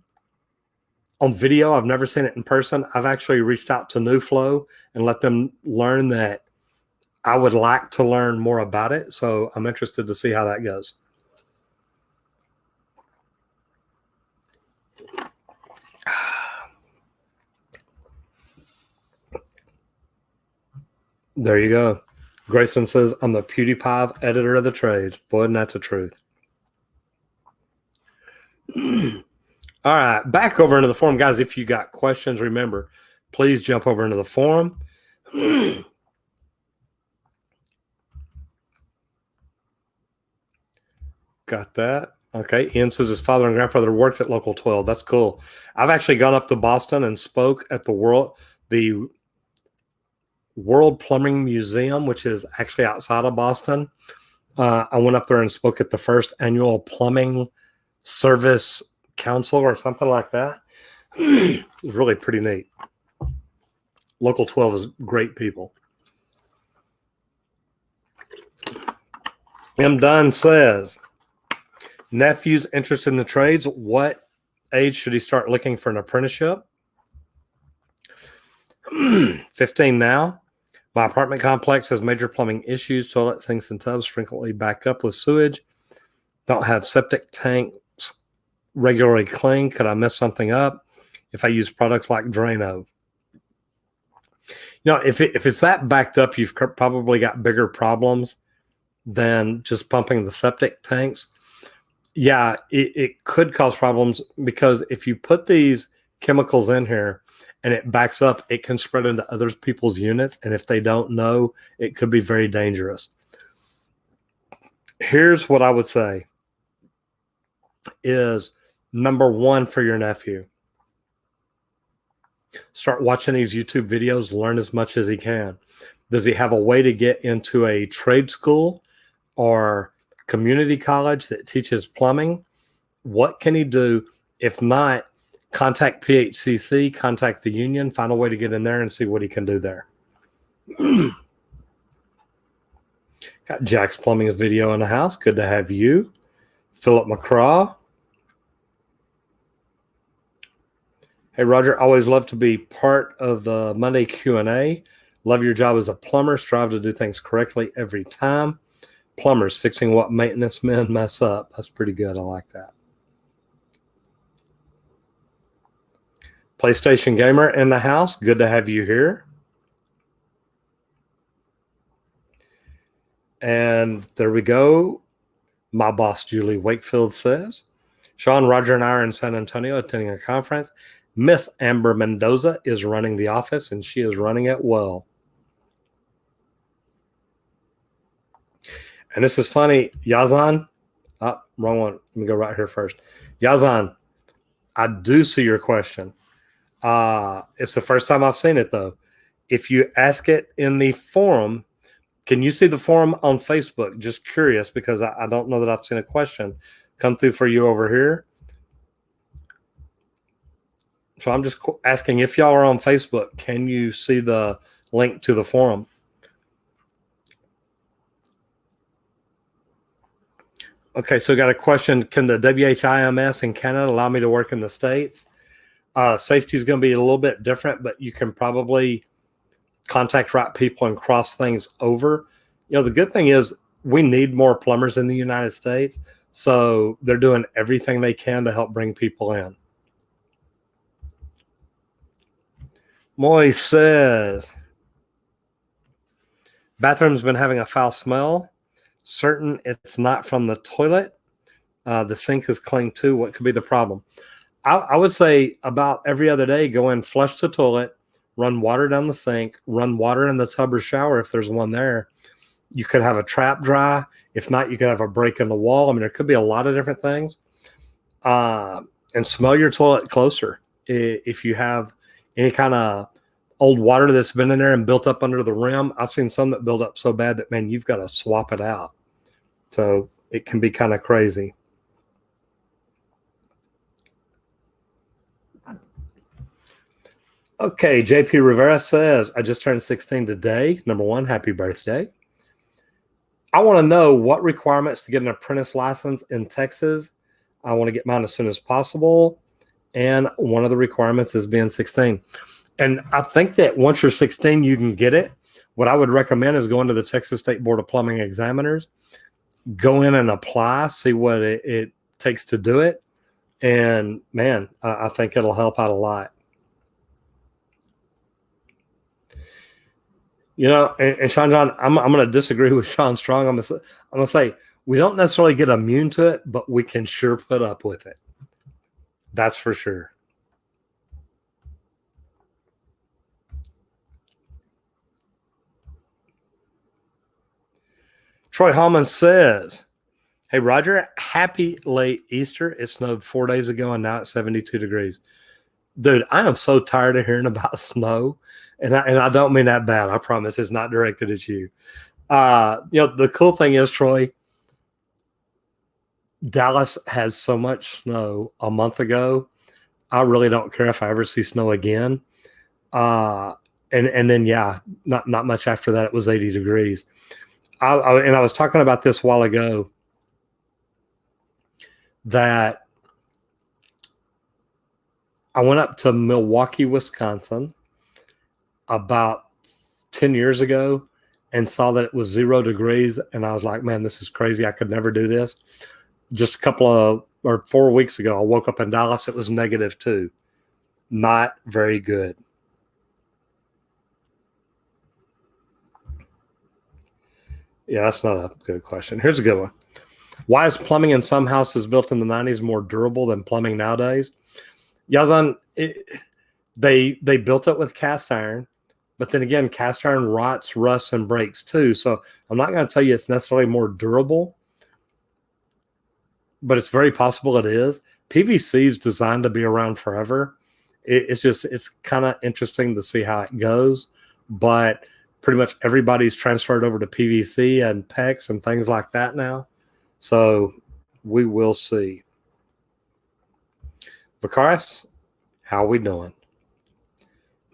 [SPEAKER 1] on video. I've never seen it in person. I've actually reached out to New Flow and let them learn that I would like to learn more about it. So I'm interested to see how that goes. There you go. Grayson says, I'm the PewDiePie editor of the trades. Boy, isn't that the truth? All right, back over into the forum. Guys, if you got questions, remember, please jump over into the forum. Got that. Okay. Ian says his father and grandfather worked at Local 12. That's cool. I've actually gone up to Boston and spoke at the World Plumbing Museum, which is actually outside of Boston. I went up there and spoke at the first annual Plumbing Service Council or something like that. It was really pretty neat. Local 12 is great people. M. Dunn says, nephew's interested in the trades. What age should he start looking for an apprenticeship? 15 now. My apartment complex has major plumbing issues. Toilet sinks and tubs frequently back up with sewage. Don't have septic tanks regularly cleaned. Could I mess something up if I use products like Drano? You know, if it's that backed up, you've probably got bigger problems than just pumping the septic tanks. Yeah, it could cause problems because if you put these chemicals in here and it backs up, it can spread into other people's units. And if they don't know, it could be very dangerous. Here's what I would say is, number one, for your nephew, Start watching these YouTube videos, learn as much as he can. Does he have a way to get into a trade school or community college that teaches plumbing? What can he do? If not, contact PHCC, contact the union, find a way to get in there and see what he can do there. Got Jack's Plumbing's video in the house. Good to have you. Philip McCraw. Hey, Roger, always love to be part of the Monday Q&A. Love your job as a plumber. Strive to do things correctly every time. Plumbers, fixing what maintenance men mess up. That's pretty good. I like that. PlayStation Gamer in the house. Good to have you here. And there we go. My boss, Julie Wakefield, says, Sean, Roger, and I are in San Antonio attending a conference. Miss Amber Mendoza is running the office, and she is running it well. And this is funny. Yazan, wrong one. Let me go right here first. Yazan, I do see your question. It's the first time I've seen it, though. If you ask it in the forum, can you see the forum on Facebook? Just curious, because I don't know that I've seen a question come through for you over here. So I'm just asking, if y'all are on Facebook, can you see the link to the forum? Okay, so we got a question. Can the WHIMS in Canada allow me to work in the States? Safety is going to be a little bit different, but you can probably contact right people and cross things over. You know, the good thing is we need more plumbers in the United States, so they're doing everything they can to help bring people in. Moy says, bathroom's been having a foul smell. Certain it's not from the toilet. The sink is clean too. What could be the problem? I would say about every other day, go in, flush the toilet, run water down the sink, run water in the tub or shower if there's one there. You could have a trap dry. If not, you could have a break in the wall. I mean, there could be a lot of different things. And smell your toilet closer. If you have any kind of old water that's been in there and built up under the rim, I've seen some that build up so bad that, man, you've got to swap it out. So it can be kind of crazy. Okay, JP Rivera says, I just turned 16 today. Number one, happy birthday. I want to know what requirements to get an apprentice license in Texas. I want to get mine as soon as possible. And one of the requirements is being 16. And I think that once you're 16, you can get it. What I would recommend is going to the Texas State Board of Plumbing Examiners, go in and apply, see what it takes to do it. And, man, I think it'll help out a lot. You know, and Sean John, I'm going to disagree with Sean Strong. I'm going to say we don't necessarily get immune to it, but we can sure put up with it. That's for sure. Troy Hallman says, hey, Roger, happy late Easter. It snowed 4 days ago, and now it's 72 degrees. Dude, I am so tired of hearing about snow, and I don't mean that bad. I promise it's not directed at you. You know, the cool thing is, Troy, Dallas has so much snow a month ago. I really don't care if I ever see snow again. And then, yeah, not much after that, it was 80 degrees. I was talking about this a while ago, that I went up to Milwaukee, Wisconsin about 10 years ago and saw that it was 0 degrees. And I was like, man, this is crazy. I could never do this. Just a couple of, or 4 weeks ago, I woke up in Dallas. It was -2. Not very good. Yeah, that's not a good question. Here's a good one. Why is plumbing in some houses built in the 90s more durable than plumbing nowadays? Yazan, they built it with cast iron, but then again, cast iron rots, rusts, and breaks too. So I'm not going to tell you it's necessarily more durable, but it's very possible it is. PVC is designed to be around forever, It's kind of interesting to see how it goes, but pretty much everybody's transferred over to PVC and PEX and things like that now. So we will see. Vicaris, how are we doing?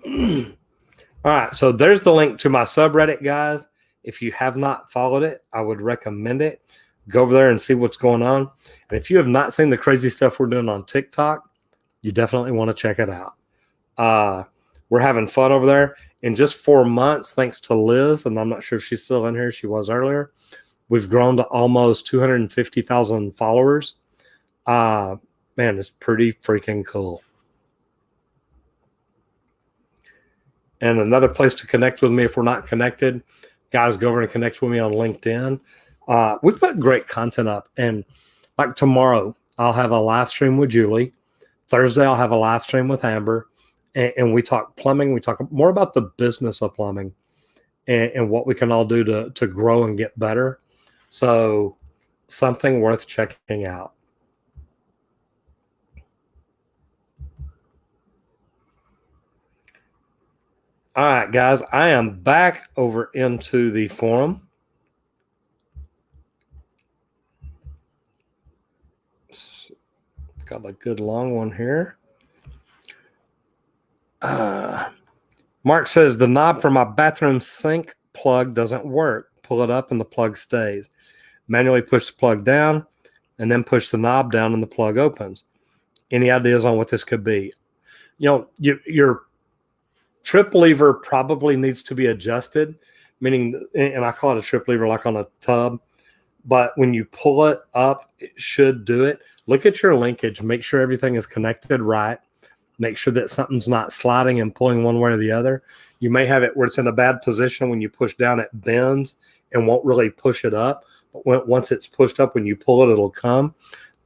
[SPEAKER 1] All right, so there's the link to my subreddit, guys. If you have not followed it, I would recommend it. Go over there and see what's going on. And if you have not seen the crazy stuff we're doing on TikTok, you definitely want to check it out. We're having fun over there. In just 4 months, thanks to Liz, and I'm not sure if she's still in here. She was earlier. We've grown to almost 250,000 followers. Man, it's pretty freaking cool. And another place to connect with me if we're not connected, guys, go over and connect with me on LinkedIn. We put great content up. And like tomorrow, I'll have a live stream with Julie. Thursday, I'll have a live stream with Amber. And we talk plumbing. We talk more about the business of plumbing and what we can all do to grow and get better. So something worth checking out. All right, guys, I am back over into the forum. Got a good long one here. Mark says, the knob for my bathroom sink plug doesn't work. Pull it up and the plug stays. Manually push the plug down and then push the knob down and the plug opens. Any ideas on what this could be? You know, your trip lever probably needs to be adjusted, meaning, and I call it a trip lever like on a tub, but when you pull it up, it should do it. Look at your linkage. Make sure everything is connected right. Make sure that something's not sliding and pulling one way or the other. You may have it where it's in a bad position. When you push down, it bends and won't really push it up. But once it's pushed up, when you pull it, it'll come.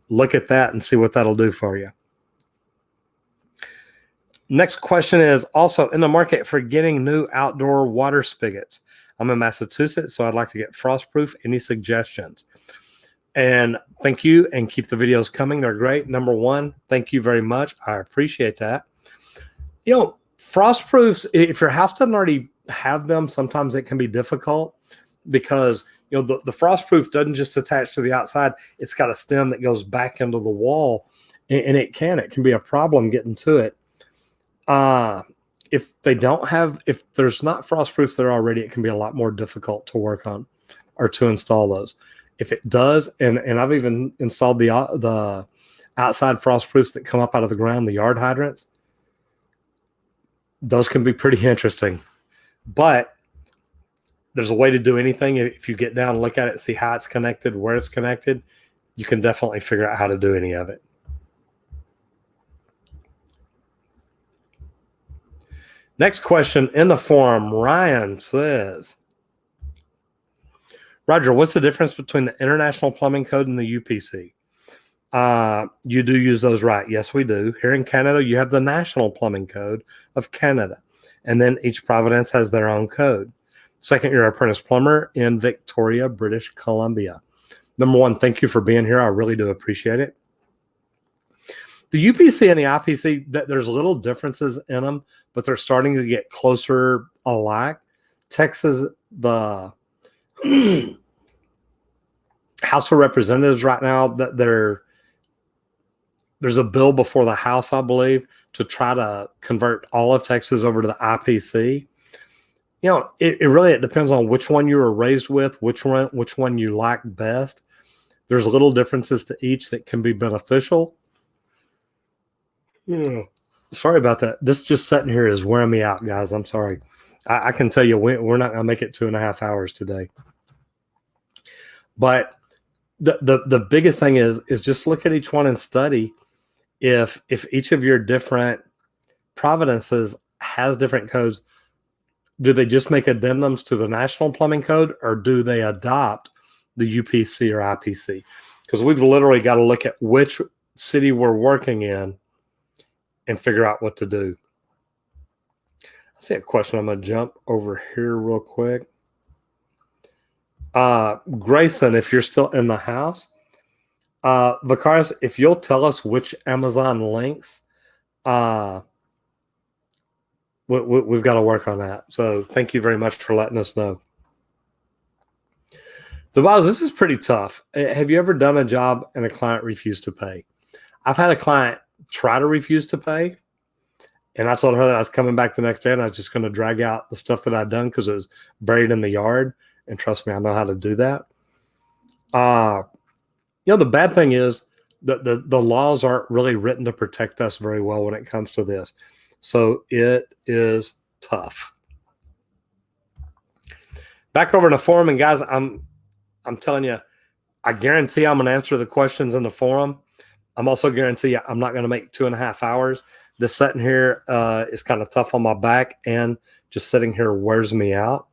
[SPEAKER 1] Look at that and see what that'll do for you. Next question is also in the market for getting new outdoor water spigots. I'm in Massachusetts, so I'd like to get frostproof. Any suggestions? And thank you, and keep the videos coming. They're great. Number one, thank you very much. I appreciate that. You know, frostproofs, if your house doesn't already have them, sometimes it can be difficult because, you know, the frostproof doesn't just attach to the outside. It's got a stem that goes back into the wall, and it can be a problem getting to it. If there's not frostproofs there already, it can be a lot more difficult to work on or to install those. If it does, and I've even installed the outside frostproofs that come up out of the ground, the yard hydrants, those can be pretty interesting. But there's a way to do anything. If you get down and look at it, see how it's connected, where it's connected, you can definitely figure out how to do any of it. Next question in the forum, Ryan says, Roger, what's the difference between the International Plumbing Code and the UPC? You do use those, right? Yes, we do. Here in Canada, you have the National Plumbing Code of Canada, and then each province has their own code. Second year apprentice plumber in Victoria, British Columbia. Number one, thank you for being here. I really do appreciate it. The UPC and the IPC, there's little differences in them, but they're starting to get closer alike. Texas, the House of Representatives right now, that there's a bill before the House, I believe, to try to convert all of Texas over to the IPC. You know, it really depends on which one you were raised with, which one you like best. There's little differences to each that can be beneficial. Yeah. Sorry about that. This just sitting here is wearing me out, guys. I'm sorry. I can tell you we're not going to make it 2.5 hours today. But the biggest thing is just look at each one and study if each of your different provinces has different codes. Do they just make addendums to the National Plumbing Code, or do they adopt the UPC or IPC? Because we've literally got to look at which city we're working in and figure out what to do. I see a question. I'm going to jump over here real quick. Grayson, if you're still in the house, Vicaris, if you'll tell us which Amazon links we've got to work on that. So thank you very much for letting us know. Tobias, this is pretty tough. Have you ever done a job and a client refused to pay? I've had a client try to refuse to pay, and I told her that I was coming back the next day and I was just going to drag out the stuff that I'd done because it was buried in the yard. And trust me, I know how to do that. The bad thing is that the laws aren't really written to protect us very well when it comes to this. So it is tough. Back over in the forum, and guys, I'm telling you, I guarantee I'm going to answer the questions in the forum. I'm also guarantee you I'm not going to make 2.5 hours. This sitting here is kind of tough on my back, and just sitting here wears me out.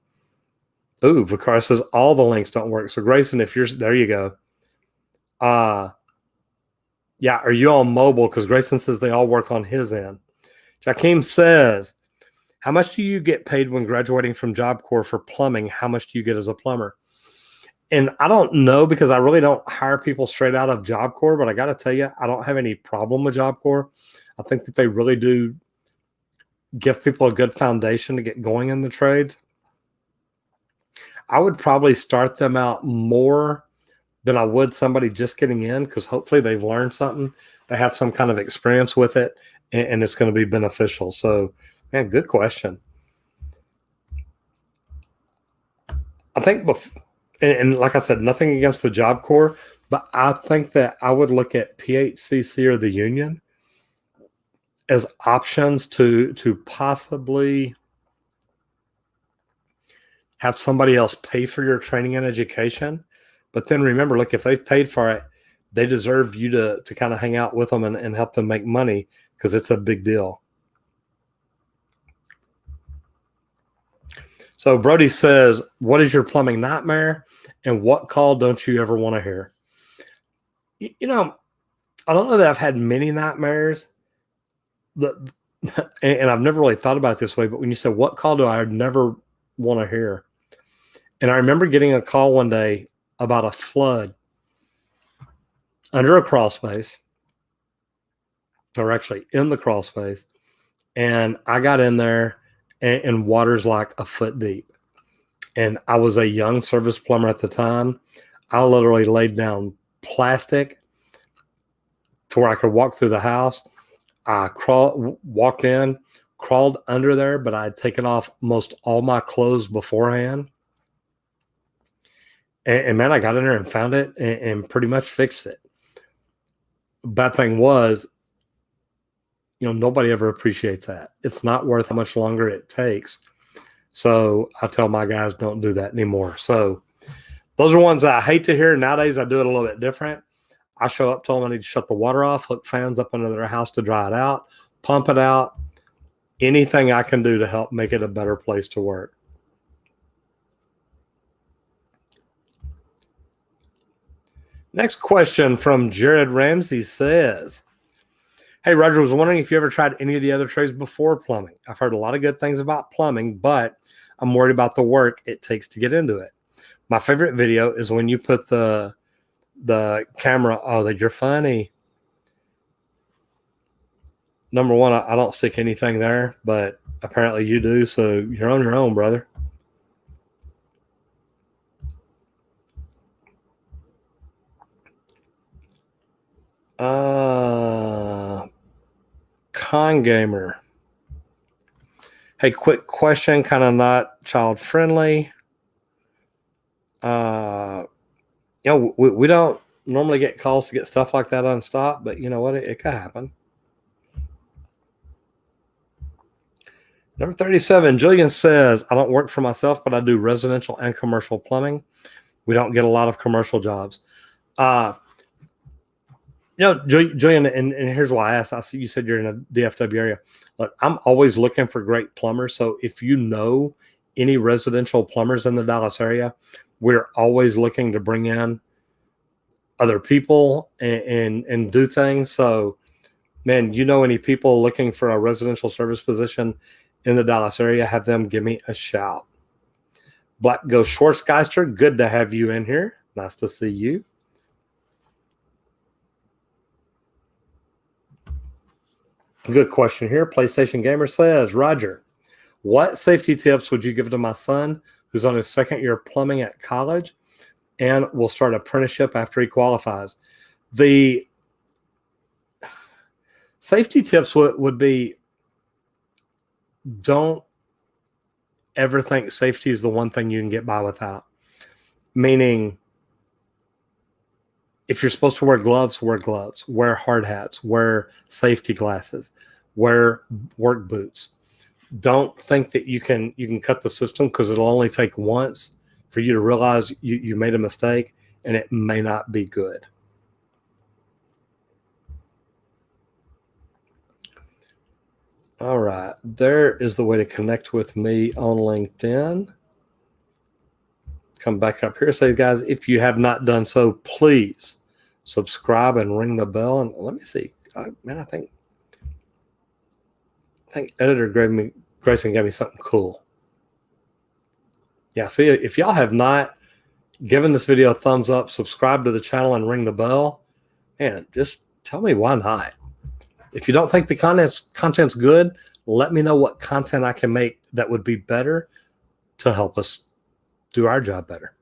[SPEAKER 1] Ooh, Vicar says all the links don't work. So Grayson, if you're there, you go. Yeah, are you on mobile? Because Grayson says they all work on his end. Jakeem says, how much do you get paid when graduating from Job Corps for plumbing? How much do you get as a plumber? And I don't know, because I really don't hire people straight out of Job Corps, but I got to tell you, I don't have any problem with Job Corps. I think that they really do give people a good foundation to get going in the trades. I would probably start them out more than I would somebody just getting in, because hopefully they've learned something. They have some kind of experience with it, and it's going to be beneficial. So, man, good question. I think, and like I said, nothing against the Job Corps, but I think that I would look at PHCC or the union as options to possibly have somebody else pay for your training and education. But then remember, look, if they've paid for it, they deserve you to kind of hang out with them and help them make money, because it's a big deal. So Brody says, what is your plumbing nightmare, and what call don't you ever want to hear? I don't know that I've had many nightmares, and I've never really thought about it this way, but when you said, what call do I never want to hear? And I remember getting a call one day about a flood under a crawl space, or actually in the crawl space. And I got in there, and water's like a foot deep. And I was a young service plumber at the time. I literally laid down plastic to where I could walk through the house. I walked in, crawled under there, but I had taken off most all my clothes beforehand. And man, I got in there and found it and pretty much fixed it. Bad thing was, nobody ever appreciates that. It's not worth how much longer it takes. So I tell my guys, don't do that anymore. So those are ones that I hate to hear. Nowadays, I do it a little bit different. I show up, tell them I need to shut the water off, hook fans up under their house to dry it out, pump it out, anything I can do to help make it a better place to work. Next question from Jared Ramsey says, hey, Roger, was wondering if you ever tried any of the other trades before plumbing. I've heard a lot of good things about plumbing, but I'm worried about the work it takes to get into it. My favorite video is when you put the camera, that you're funny. Number one, I don't stick anything there, but apparently you do, so you're on your own, brother. Con Gamer. Hey, quick question, kind of not child friendly. We don't normally get calls to get stuff like that unstopped, but you know what? It could happen. Number 37, Jillian says, I don't work for myself, but I do residential and commercial plumbing. We don't get a lot of commercial jobs. Julian, and here's why I asked. I see you said you're in a DFW area. Look, I'm always looking for great plumbers. So if you know any residential plumbers in the Dallas area, we're always looking to bring in other people and do things. So, man, any people looking for a residential service position in the Dallas area, have them give me a shout. Black Ghost Schwarzgeister, good to have you in here. Nice to see you. Good question here. PlayStation Gamer says, Roger, What safety tips would you give to my son who's on his second year of plumbing at college and will start an apprenticeship after he qualifies? The safety tips would be, don't ever think safety is the one thing you can get by without. Meaning, if you're supposed to wear gloves, wear hard hats, wear safety glasses, wear work boots. Don't think that you can cut the system, because it'll only take once for you to realize you made a mistake, and it may not be good. All right, there is the way to connect with me on LinkedIn. Come back up here. Say, guys, if you have not done so, please subscribe and ring the bell. And let me see. Man, I think editor Grayson gave me something cool. Yeah, see, if y'all have not given this video a thumbs up, subscribe to the channel, and ring the bell, man, just tell me why not. If you don't think the content's good, let me know what content I can make that would be better to help us do our job better.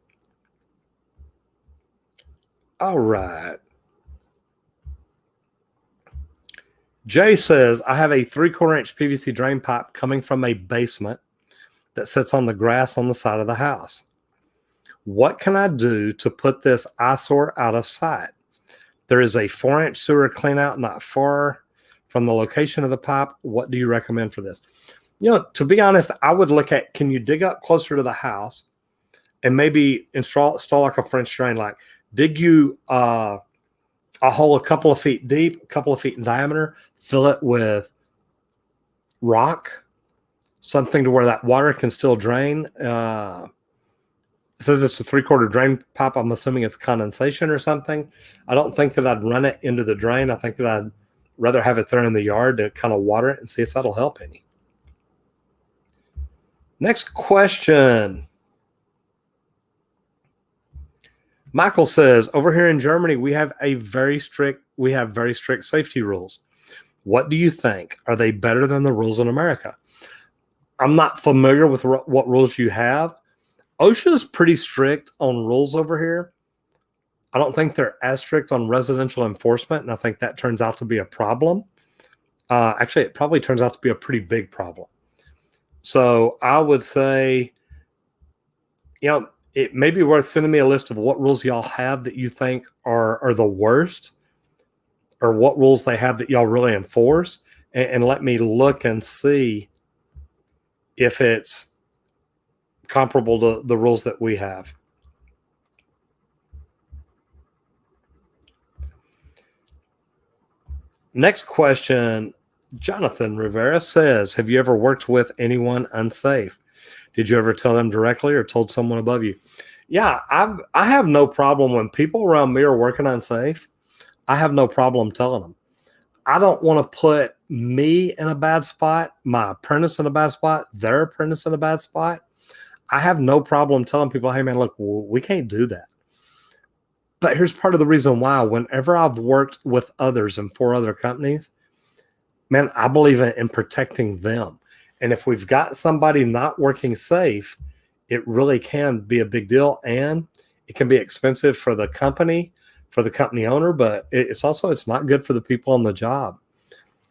[SPEAKER 1] All right. Jay says, I have a 3/4 inch PVC drain pipe coming from a basement that sits on the grass on the side of the house. What can I do to put this eyesore out of sight? There is a 4-inch sewer cleanout not far from the location of the pipe. What do you recommend for this? You know, to be honest, I would look at, can you dig up closer to the house and maybe install like a French drain, like dig you a hole a couple of feet deep, a couple of feet in diameter, fill it with rock, something to where that water can still drain. It says it's a 3/4 drain pipe. I'm assuming it's condensation or something. I don't think that I'd run it into the drain. I think that I'd rather have it there in the yard to kind of water it and see if that'll help any. Next question. Michael says, over here in Germany, we have very strict safety rules. What do you think? Are they better than the rules in America? I'm not familiar with what rules you have. OSHA is pretty strict on rules over here. I don't think they're as strict on residential enforcement, and I think that turns out to be a problem. Actually, it probably turns out to be a pretty big problem. So I would say, you know, it may be worth sending me a list of what rules y'all have that you think are the worst, or what rules they have that y'all really enforce, and let me look and see if it's comparable to the rules that we have. Next question, Jonathan Rivera says, have you ever worked with anyone unsafe? Did you ever tell them directly or told someone above you? Yeah, I have no problem when people around me are working unsafe. I have no problem telling them. I don't want to put me in a bad spot, my apprentice in a bad spot, their apprentice in a bad spot. I have no problem telling people, hey, man, look, we can't do that. But here's part of the reason why. Whenever I've worked with others and for other companies, man, I believe in protecting them. And if we've got somebody not working safe, it really can be a big deal, and it can be expensive for the company owner, but it's not good for the people on the job.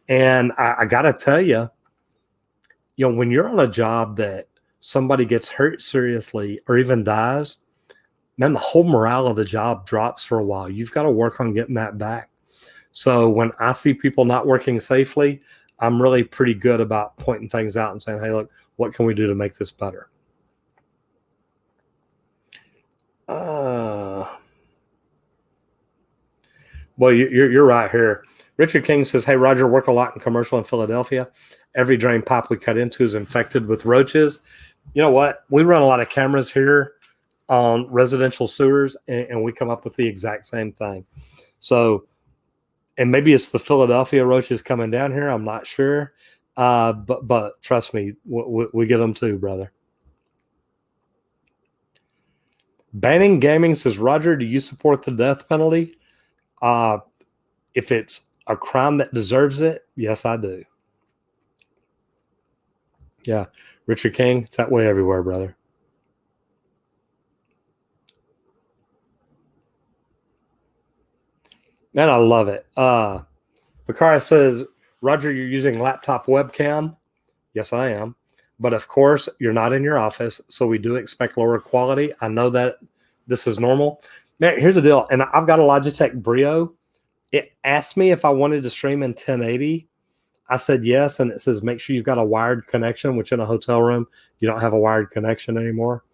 [SPEAKER 1] And I got to tell you, when you're on a job that somebody gets hurt seriously or even dies, man, the whole morale of the job drops for a while. You've got to work on getting that back. So when I see people not working safely, I'm really pretty good about pointing things out and saying, hey, look, what can we do to make this better? Well, you're right here. Richard King says, hey, Roger, work a lot in commercial in Philadelphia. Every drain pipe we cut into is infected with roaches. You know what? We run a lot of cameras here on residential sewers, and we come up with the exact same thing. So, and maybe it's the Philadelphia roaches coming down here. I'm not sure. But trust me, we get them too, brother. Banning Gaming says, Roger, do you support the death penalty? If it's a crime that deserves it, yes, I do. Yeah. Richard King, it's that way everywhere, brother. Man, I love it. Bakara says, Roger, you're using laptop webcam. Yes, I am. But of course, you're not in your office, so we do expect lower quality. I know that this is normal. Man, here's the deal. And I've got a Logitech Brio. It asked me if I wanted to stream in 1080. I said yes, and it says make sure you've got a wired connection, which in a hotel room, you don't have a wired connection anymore.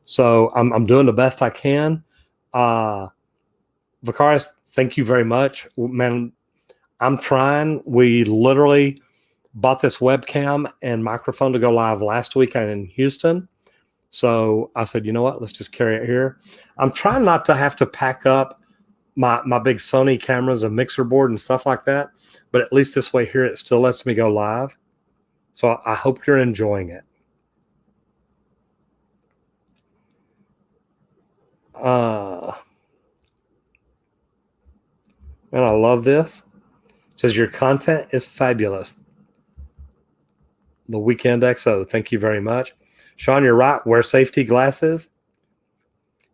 [SPEAKER 1] So I'm doing the best I can. Vicaris, thank you very much. Man, I'm trying. We literally bought this webcam and microphone to go live last week in Houston. So I said, you know what? Let's just carry it here. I'm trying not to have to pack up my big Sony cameras and mixer board and stuff like that. But at least this way here, it still lets me go live. So I hope you're enjoying it. And I love this. It says your content is fabulous. The Weekend XO, thank you very much. Sean, you're right. Wear safety glasses.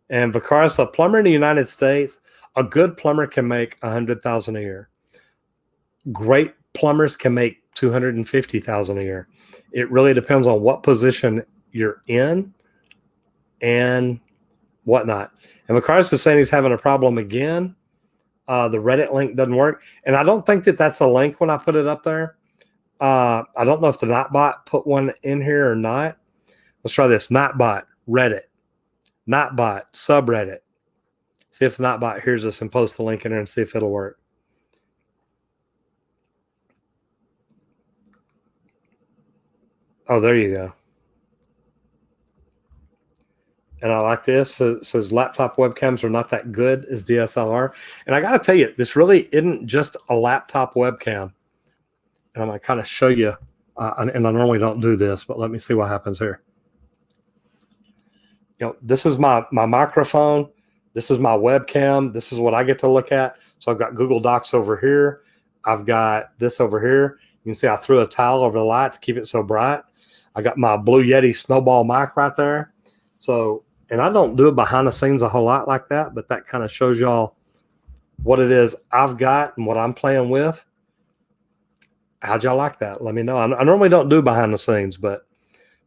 [SPEAKER 1] And Vicaris, a plumber in the United States, a good plumber can make $100,000 a year. Great plumbers can make $250,000 a year. It really depends on what position you're in and whatnot. And Vicaris is saying he's having a problem again. The Reddit link doesn't work. And I don't think that that's a link when I put it up there. I don't know if the Nightbot put one in here or not. Let's try this. Nightbot, Reddit. Nightbot, subreddit. See if the Nightbot hears us and post the link in there and see if it'll work. Oh, there you go. And I like this. It says laptop webcams are not that good as DSLR. And I got to tell you, this really isn't just a laptop webcam. And I'm going to kind of show you. And I normally don't do this, but let me see what happens here. You know, this is my microphone. This is my webcam. This is what I get to look at. So I've got Google Docs over here. I've got this over here. You can see I threw a towel over the light to keep it so bright. I got my Blue Yeti Snowball mic right there. So, and I don't do it behind the scenes a whole lot like that, but that kind of shows y'all what it is I've got and what I'm playing with. How'd y'all like that? Let me know. I normally don't do behind the scenes, but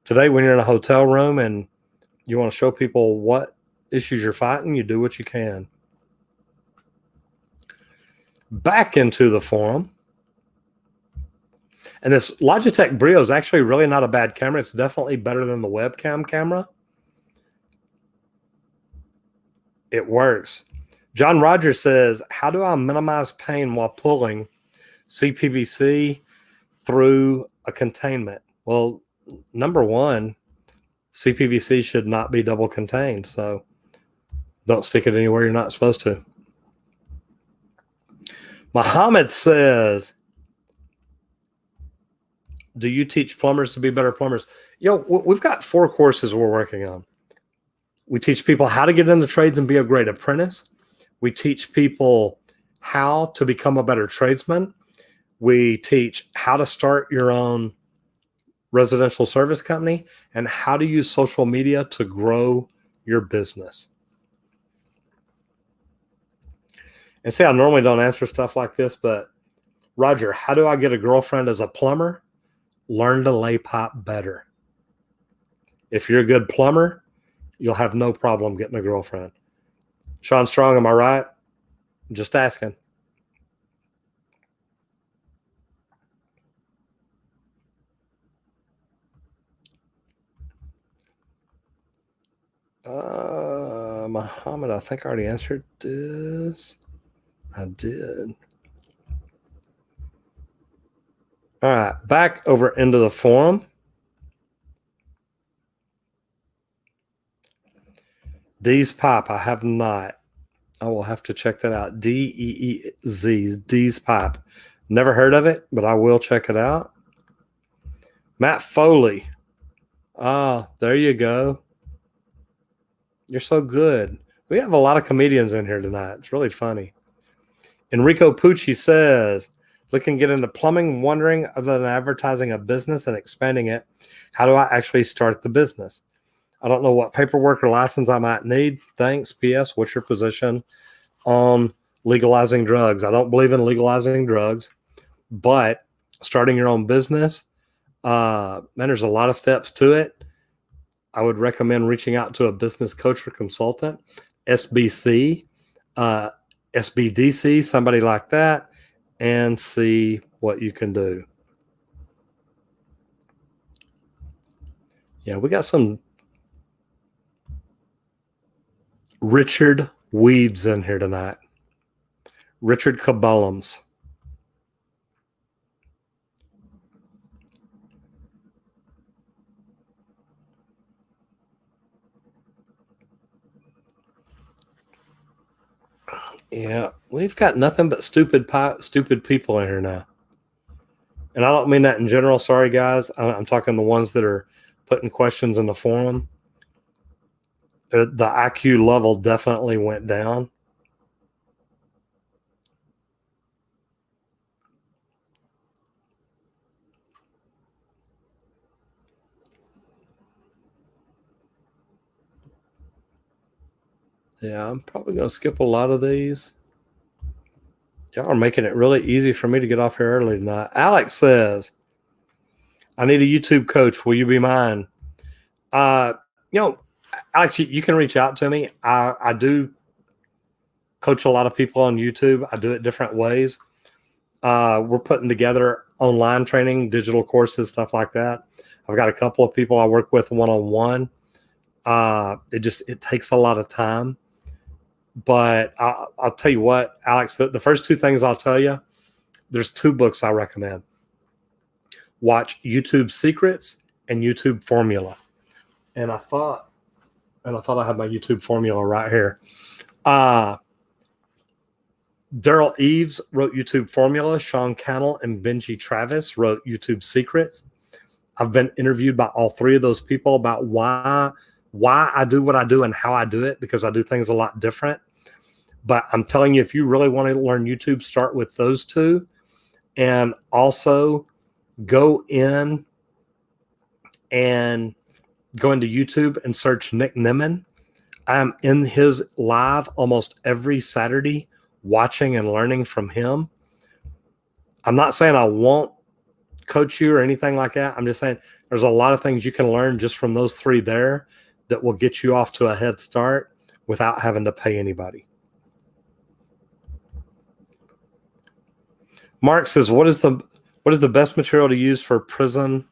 [SPEAKER 1] today when you're in a hotel room and you want to show people what issues you're fighting, you do what you can. Back into the forum. And this Logitech Brio is actually really not a bad camera. It's definitely better than the webcam camera. It works. John Rogers says, how do I minimize pain while pulling CPVC through a containment? Well, number one, CPVC should not be double contained. So don't stick it anywhere you're not supposed to. Muhammad says, do you teach plumbers to be better plumbers? You know, we've got 4 courses we're working on. We teach people how to get into trades and be a great apprentice. We teach people how to become a better tradesman. We teach how to start your own residential service company and how to use social media to grow your business. And see, I normally don't answer stuff like this, but Roger, how do I get a girlfriend as a plumber? Learn to lay pipe better. If you're a good plumber, you'll have no problem getting a girlfriend. Sean Strong, am I right? Just asking. Muhammad, I think I already answered this. I did. All right, back over into the forum. D's Pipe, I have not. I will have to check that out. D-E-E-Z, D's Pipe. Never heard of it, but I will check it out. Matt Foley. Ah, there you go. You're so good. We have a lot of comedians in here tonight. It's really funny. Enrico Pucci says, Looking to get into plumbing, wondering, other than advertising a business and expanding it, how do I actually start the business? I don't know what paperwork or license I might need. Thanks. P.S. What's your position on legalizing drugs? I don't believe in legalizing drugs, but starting your own business, man, there's a lot of steps to it. I would recommend reaching out to a business coach or consultant, SBC, SBDC, somebody like that, and see what you can do. Yeah, we got some Richard Weeds in here tonight. Richard Cabellums. Yeah, we've got nothing but stupid people in here now. And I don't mean that in general. Sorry, guys. I'm talking the ones that are putting questions in the forum. The IQ level definitely went down. Yeah, I'm probably going to skip a lot of these. Y'all are making it really easy for me to get off here early tonight. Alex says, I need a YouTube coach. Will you be mine? You know, Alex, you can reach out to me. I do coach a lot of people on YouTube. I do it different ways. We're putting together online training, digital courses, stuff like that. I've got a couple of people I work with one-on-one. It takes a lot of time. But I'll tell you what, Alex, the first two things I'll tell you, there's two books I recommend. Watch YouTube Secrets and YouTube Formula. And I thought I had my YouTube Formula right here. Daryl Eves wrote YouTube Formula. Sean Cannell and Benji Travis wrote YouTube Secrets. I've been interviewed by all three of those people about why I do what I do and how I do it, because I do things a lot different. But I'm telling you, if you really want to learn YouTube, start with those two. And also go into YouTube and search Nick Nimmin. I'm in his live almost every Saturday, watching and learning from him. I'm not saying I won't coach you or anything like that. I'm just saying there's a lot of things you can learn just from those three there that will get you off to a head start without having to pay anybody. Mark says, what is the best material to use for prison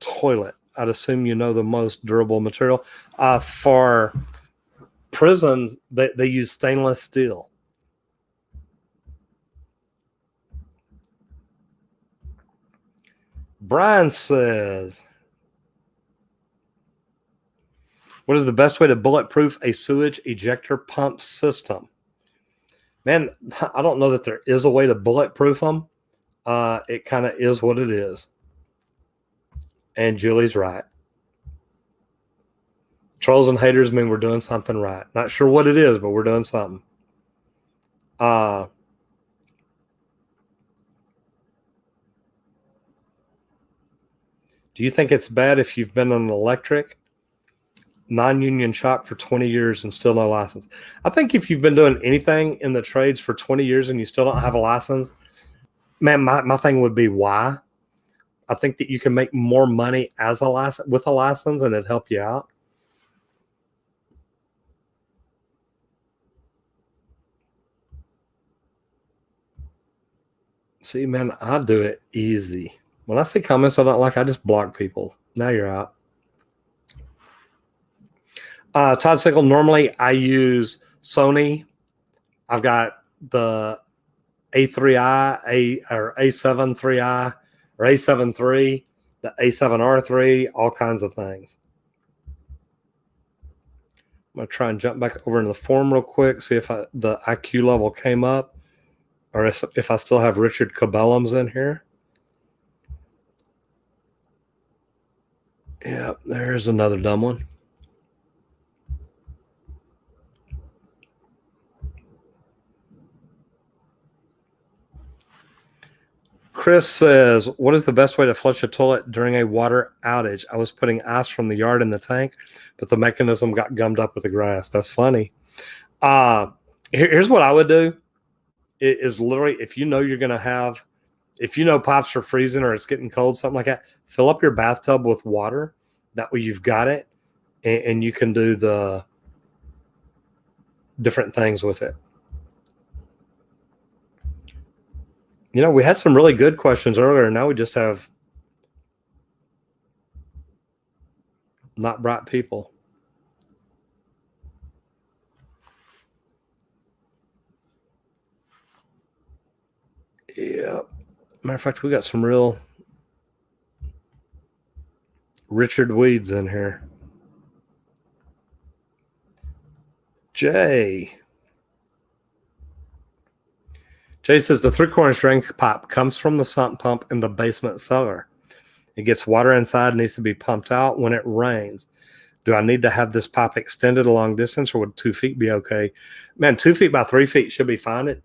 [SPEAKER 1] toilet? I'd assume you know the most durable material. For prisons, they use stainless steel. Brian says, what is the best way to bulletproof a sewage ejector pump system? Man, I don't know that there is a way to bulletproof them. It kind of is what it is. And Julie's right. Trolls and haters mean we're doing something right. Not sure what it is, but we're doing something. Do you think it's bad if you've been an electric non-union shop for 20 years and still no license? I think if you've been doing anything in the trades for 20 years and you still don't have a license, man, my thing would be why. I think that you can make more money as a license with a license, and it'd help you out. See, man, I do it easy. When I see comments I don't like, I just block people. Now you're out. Todd Sickle, normally I use Sony. I've got the A3i, or A7 3i, or A7 III, the A7R3, all kinds of things. I'm going to try and jump back over into the forum real quick, see if the IQ level came up, or if I still have Richard Cabellums in here. Yeah, there's another dumb one. Chris says, what is the best way to flush a toilet during a water outage? I was putting ice from the yard in the tank, but the mechanism got gummed up with the grass. That's funny. Here's what I would do. It is literally, if you know you're going to have, if you know pipes are freezing or it's getting cold, something like that, fill up your bathtub with water. That way you've got it, and you can do the different things with it. You know, we had some really good questions earlier, and now we just have not bright people. Yeah. Matter of fact, we got some real Richard Weeds in here. Jay says the 3/4 drain pipe comes from the sump pump in the basement cellar. It gets water inside, needs to be pumped out when it rains. Do I need to have this pipe extended a long distance, or would 2 feet be okay? Man, 2 feet by 3 feet should be fine.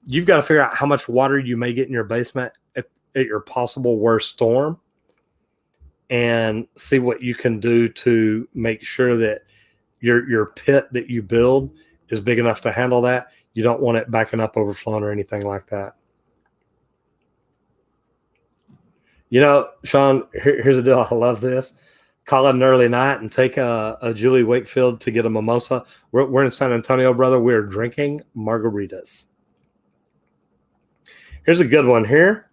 [SPEAKER 1] You've got to figure out how much water you may get in your basement at your possible worst storm, and see what you can do to make sure that your pit that you build is big enough to handle that. You don't want it backing up, overflowing, or anything like that. You know, Sean, here's the deal. I love this. Call it an early night and take a Julie Wakefield to get a mimosa. We're in San Antonio, brother. We're drinking margaritas. Here's a good one here.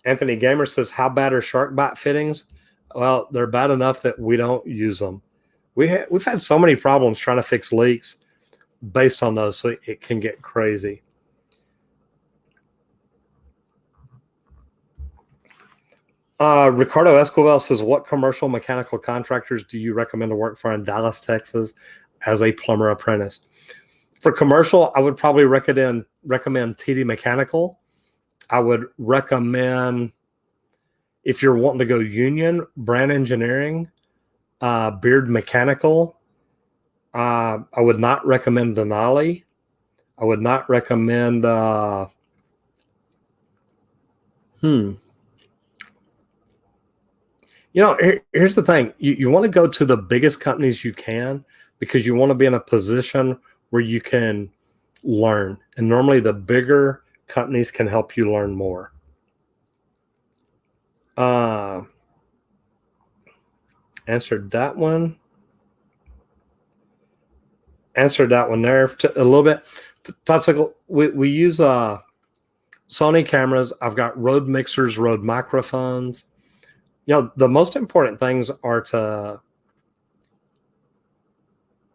[SPEAKER 1] Anthony Gamer says, how bad are shark bite fittings? Well, they're bad enough that we don't use them. We've had so many problems trying to fix leaks based on those, so it can get crazy. Ricardo Escobar says, what commercial mechanical contractors do you recommend to work for in Dallas, Texas as a plumber apprentice? For commercial, I would probably recommend TD Mechanical. I would recommend, if you're wanting to go union, Brand Engineering, Beard Mechanical. I would not recommend Denali. I would not recommend You know, here's the thing. You want to go to the biggest companies you can, because you want to be in a position where you can learn. And normally the bigger companies can help you learn more. Answered that one. Answered that one there a little bit. We use Sony cameras. I've got Rode mixers, Rode microphones. You know, the most important things are to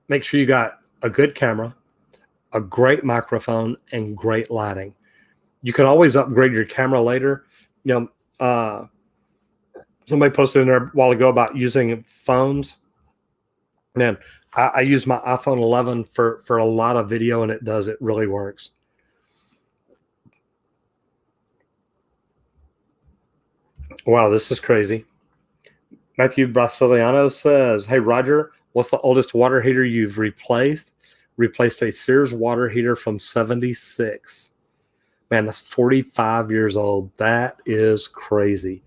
[SPEAKER 1] make sure you got a good camera, a great microphone, and great lighting. You can always upgrade your camera later. You know, somebody posted in there a while ago about using phones. Man, I use my iPhone 11 for a lot of video, and it really works. Wow, this is crazy. Matthew Brasiliano says, hey, Roger, what's the oldest water heater you've replaced? Replaced a Sears water heater from 76. Man, that's 45 years old. That is crazy.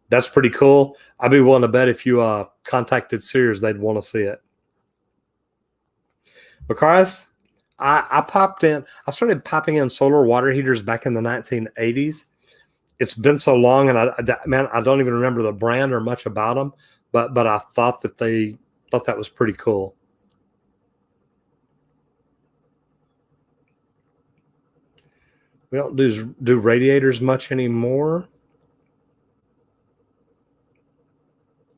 [SPEAKER 1] That's pretty cool. I'd be willing to bet if you contacted Sears, they'd want to see it. Because I started popping in solar water heaters back in the 1980s. It's been so long, and I don't even remember the brand or much about them, but I thought that was pretty cool. We don't do radiators much anymore.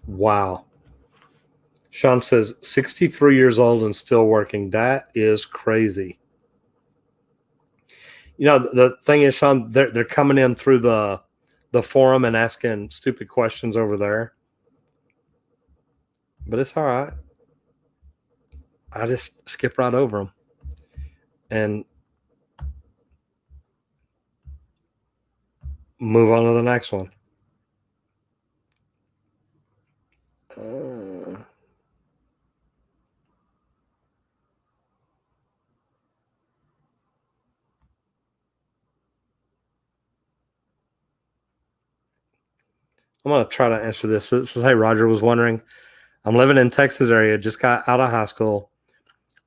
[SPEAKER 1] Wow. Sean says 63 years old and still working. That is crazy. You know, the thing is, Sean, they're coming in through the forum and asking stupid questions over there. But it's all right. I just skip right over them and move on to the next one. I'm going to try to answer this. It says, hey, Roger was wondering, I'm living in Texas area, just got out of high school,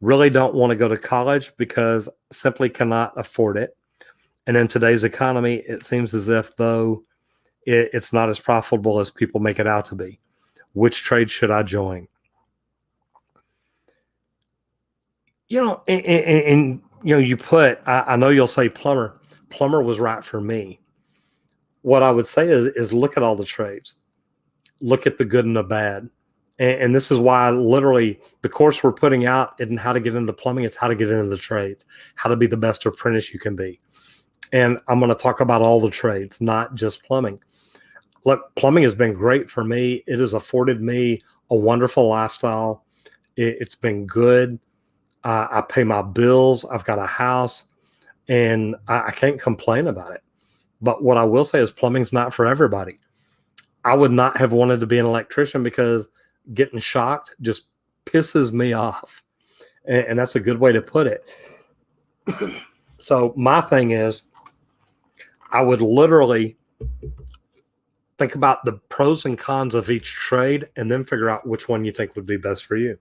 [SPEAKER 1] really don't want to go to college because simply cannot afford it. And in today's economy, it seems as if, though, it's not as profitable as people make it out to be. Which trade should I join? And you put, I know you'll say plumber. Plumber was right for me. What I would say is look at all the trades. Look at the good and the bad. And this is why literally the course we're putting out isn't how to get into plumbing. It's how to get into the trades, how to be the best apprentice you can be. And I'm going to talk about all the trades, not just plumbing. Look, plumbing has been great for me. It has afforded me a wonderful lifestyle. It's been good. I pay my bills. I've got a house, and I can't complain about it. But what I will say is plumbing's not for everybody. I would not have wanted to be an electrician because getting shocked just pisses me off. And that's a good way to put it. So my thing is, I would literally think about the pros and cons of each trade and then figure out which one you think would be best for you.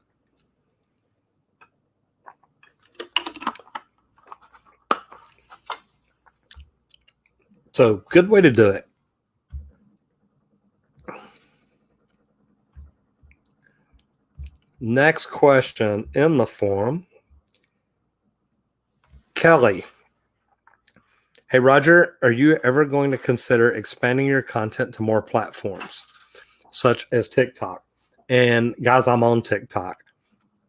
[SPEAKER 1] So good way to do it. Next question in the forum. Kelly. Hey, Roger, are you ever going to consider expanding your content to more platforms, such as TikTok? And guys, I'm on TikTok.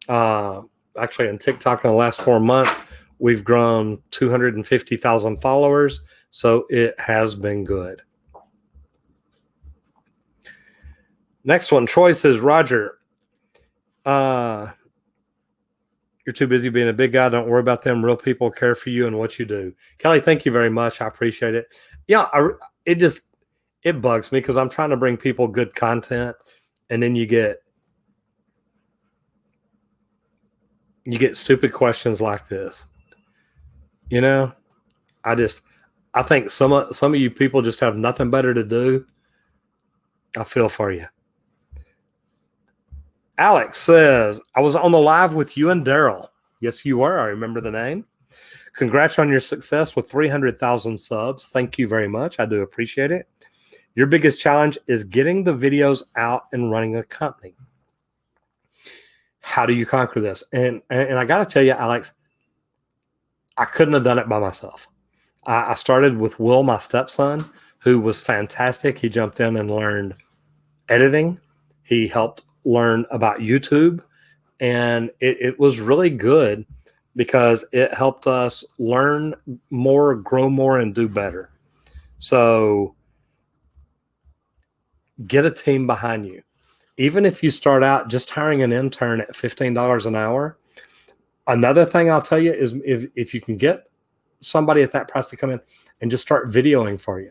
[SPEAKER 1] Actually, on TikTok in the last 4 months, we've grown 250,000 followers. So it has been good. Next one, Troy says, Roger, you're too busy being a big guy. Don't worry about them. Real people care for you and what you do. Kelly, thank you very much. I appreciate it. Yeah, it bugs me because I'm trying to bring people good content, and then you get stupid questions like this. I think some of you people just have nothing better to do. I feel for you. Alex says, I was on the live with you and Daryl. Yes, you were. I remember the name. Congrats on your success with 300,000 subs. Thank you very much. I do appreciate it. Your biggest challenge is getting the videos out and running a company. How do you conquer this? And I got to tell you, Alex, I couldn't have done it by myself. I started with Will, my stepson, who was fantastic. He jumped in and learned editing. He helped learn about YouTube, and it was really good because it helped us learn more, grow more, and do better. So get a team behind you. Even if you start out just hiring an intern at $15 an hour, another thing I'll tell you is if you can get somebody at that price to come in and just start videoing for you.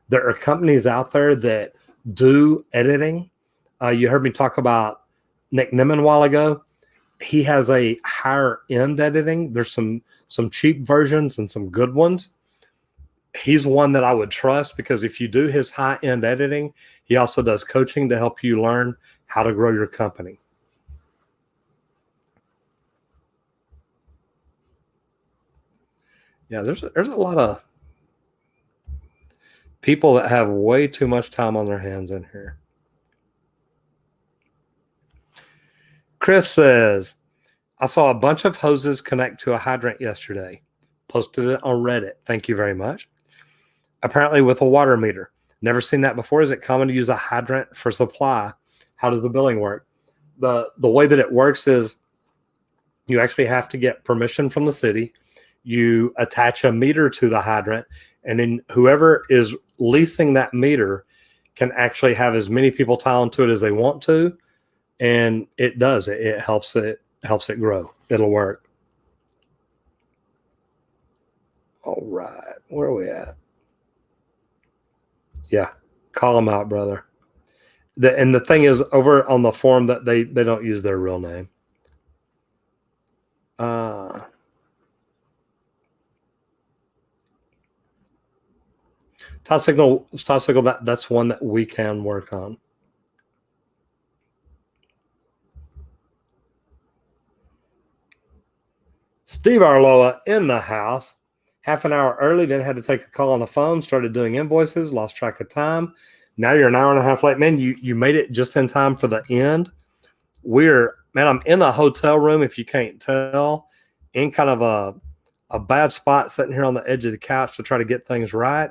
[SPEAKER 1] There are companies out there that do editing. You heard me talk about Nick Nimmin a while ago. He has a higher end editing. There's some cheap versions and some good ones. He's one that I would trust because if you do his high end editing, he also does coaching to help you learn how to grow your company. Yeah, there's a lot of people that have way too much time on their hands in here. Chris says, I saw a bunch of hoses connect to a hydrant yesterday. Posted it on Reddit. Thank you very much. Apparently with a water meter. Never seen that before. Is it common to use a hydrant for supply? How does the billing work? The way that it works is you actually have to get permission from the city. You attach a meter to the hydrant, and then whoever is leasing that meter can actually have as many people tie onto it as they want to. And it does. It helps it grow. It'll work. All right. Where are we at? Yeah. Call them out, brother. And the thing is, over on the forum, that they don't use their real name. Top signal, that's one that we can work on. Steve Arloa in the house. Half an hour early, then had to take a call on the phone, started doing invoices, lost track of time. Now you're an hour and a half late. Man, you made it just in time for the end. I'm in a hotel room, if you can't tell, in kind of a bad spot, sitting here on the edge of the couch to try to get things right.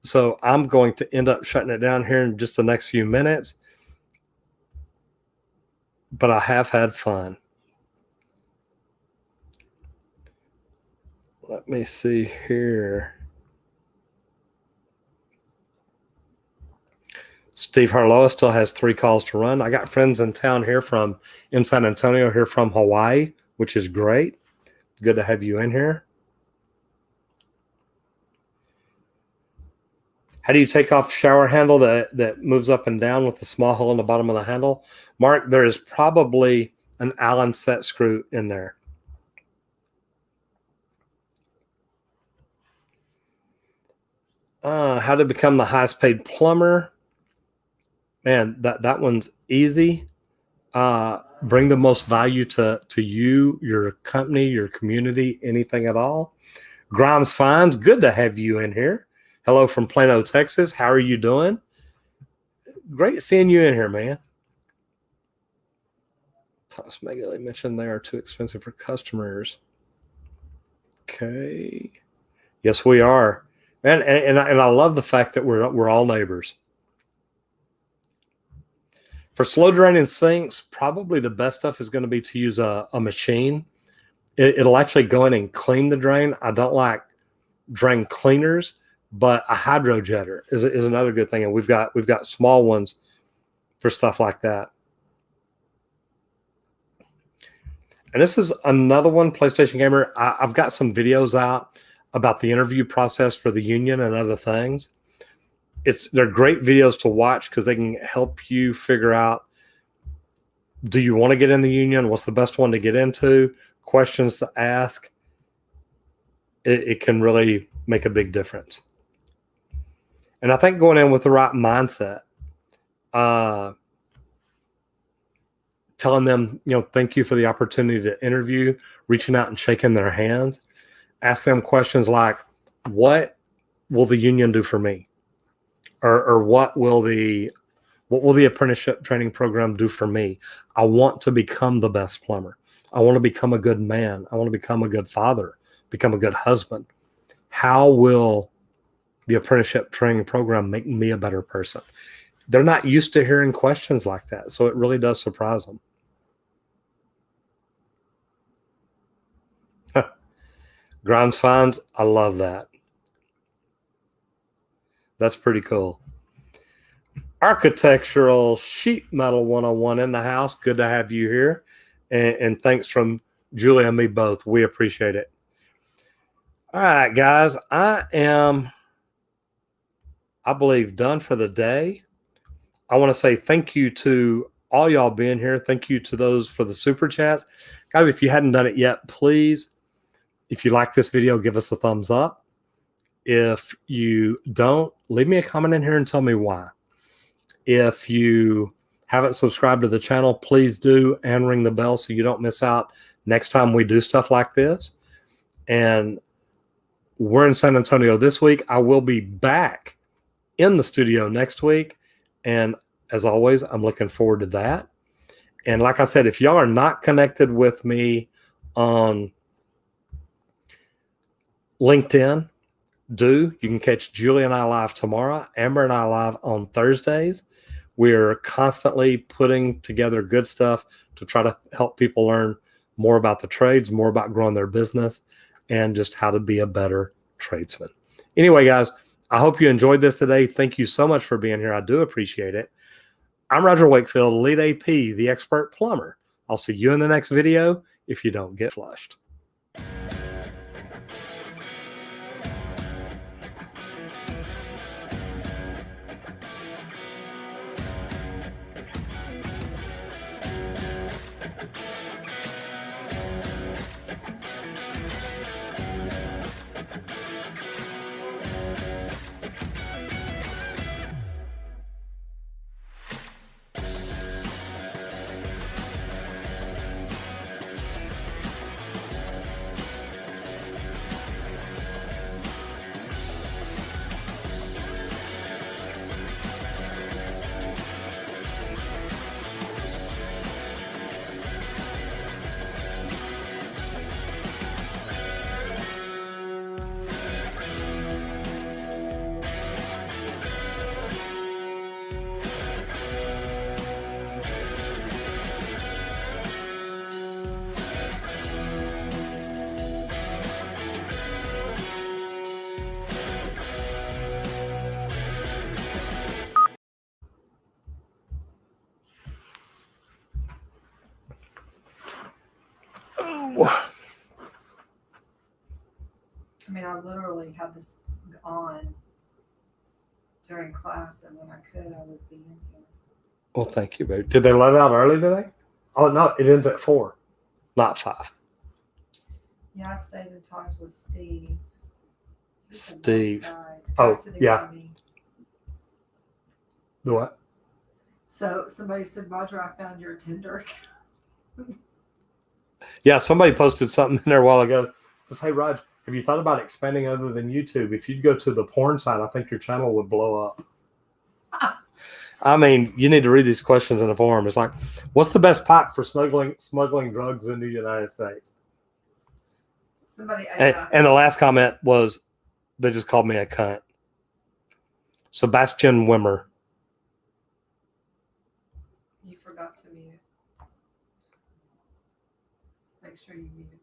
[SPEAKER 1] So I'm going to end up shutting it down here in just the next few minutes. But I have had fun. Let me see here. Steve Harloa still has 3 calls to run. I got friends in town here in San Antonio, here from Hawaii, which is great. Good to have you in here. How do you take off shower handle that moves up and down with the small hole in the bottom of the handle? Mark, there is probably an Allen set screw in there. How to become the highest paid plumber? Man, that one's easy. Bring the most value to you, your company, your community, anything at all. Grimes Fines, good to have you in here. Hello from Plano, Texas. How are you doing? Great seeing you in here, man. Thomas Megaley mentioned they are too expensive for customers. Okay. Yes, we are. Man, and I love the fact that we're all neighbors. For slow draining sinks, probably the best stuff is going to be to use a machine. It'll actually go in and clean the drain. I don't like drain cleaners, but a hydro jetter is another good thing. And we've got small ones for stuff like that. And this is another one, PlayStation Gamer. I've got some videos out about the interview process for the union and other things. They're great videos to watch because they can help you figure out, do you want to get in the union? What's the best one to get into? Questions to ask. It can really make a big difference. And I think going in with the right mindset, telling them, thank you for the opportunity to interview, reaching out and shaking their hands, ask them questions like, what will the union do for me? Or what will the apprenticeship training program do for me? I want to become the best plumber. I want to become a good man. I want to become a good father, become a good husband. How will the apprenticeship training program make me a better person? They're not used to hearing questions like that, so it really does surprise them. Grimes Fines, I love that. That's pretty cool. Architectural Sheet Metal 101 in the house. Good to have you here. And thanks from Julia and me both. We appreciate it. All right, guys. I am, I believe, done for the day. I want to say thank you to all y'all being here. Thank you to those for the super chats. Guys, if you hadn't done it yet, please, if you like this video, give us a thumbs up. If you don't, leave me a comment in here and tell me why. If you haven't subscribed to the channel, please do, and ring the bell so you don't miss out next time we do stuff like this. And we're in San Antonio this week. I will be back in the studio next week. And as always, I'm looking forward to that. And like I said, if y'all are not connected with me on LinkedIn, you can catch Julie and I live tomorrow, Amber and I live on Thursdays. We're constantly putting together good stuff to try to help people learn more about the trades, more about growing their business, and just how to be a better tradesman. Anyway, guys, I hope you enjoyed this today. Thank you so much for being here. I do appreciate it. I'm Roger Wakefield, Lead AP, the expert plumber. I'll see you in the next video if you don't get flushed.
[SPEAKER 2] I mean, I literally had this on during class, and when I could, I would be in here.
[SPEAKER 1] Well, thank you, babe. Did they let it out early today? Oh, no, it ends at 4, not 5.
[SPEAKER 2] Yeah, I stayed and talked with Steve. He's a
[SPEAKER 1] Steve.
[SPEAKER 2] nice guy.
[SPEAKER 1] Oh,
[SPEAKER 2] Custody
[SPEAKER 1] yeah.
[SPEAKER 2] County.
[SPEAKER 1] The what?
[SPEAKER 2] So somebody said, Roger, I found your Tinder.
[SPEAKER 1] Yeah, somebody posted something in there a while ago. Says, hey, Raj, have you thought about expanding other than YouTube? If you'd go to the porn side, I think your channel would blow up. I mean, you need to read these questions in the forum. It's like, what's the best pipe for smuggling drugs into the United States?
[SPEAKER 2] Somebody,
[SPEAKER 1] and the last comment was, they just called me a cunt. Sebastian Wimmer.
[SPEAKER 2] You forgot to mute. Make sure you mute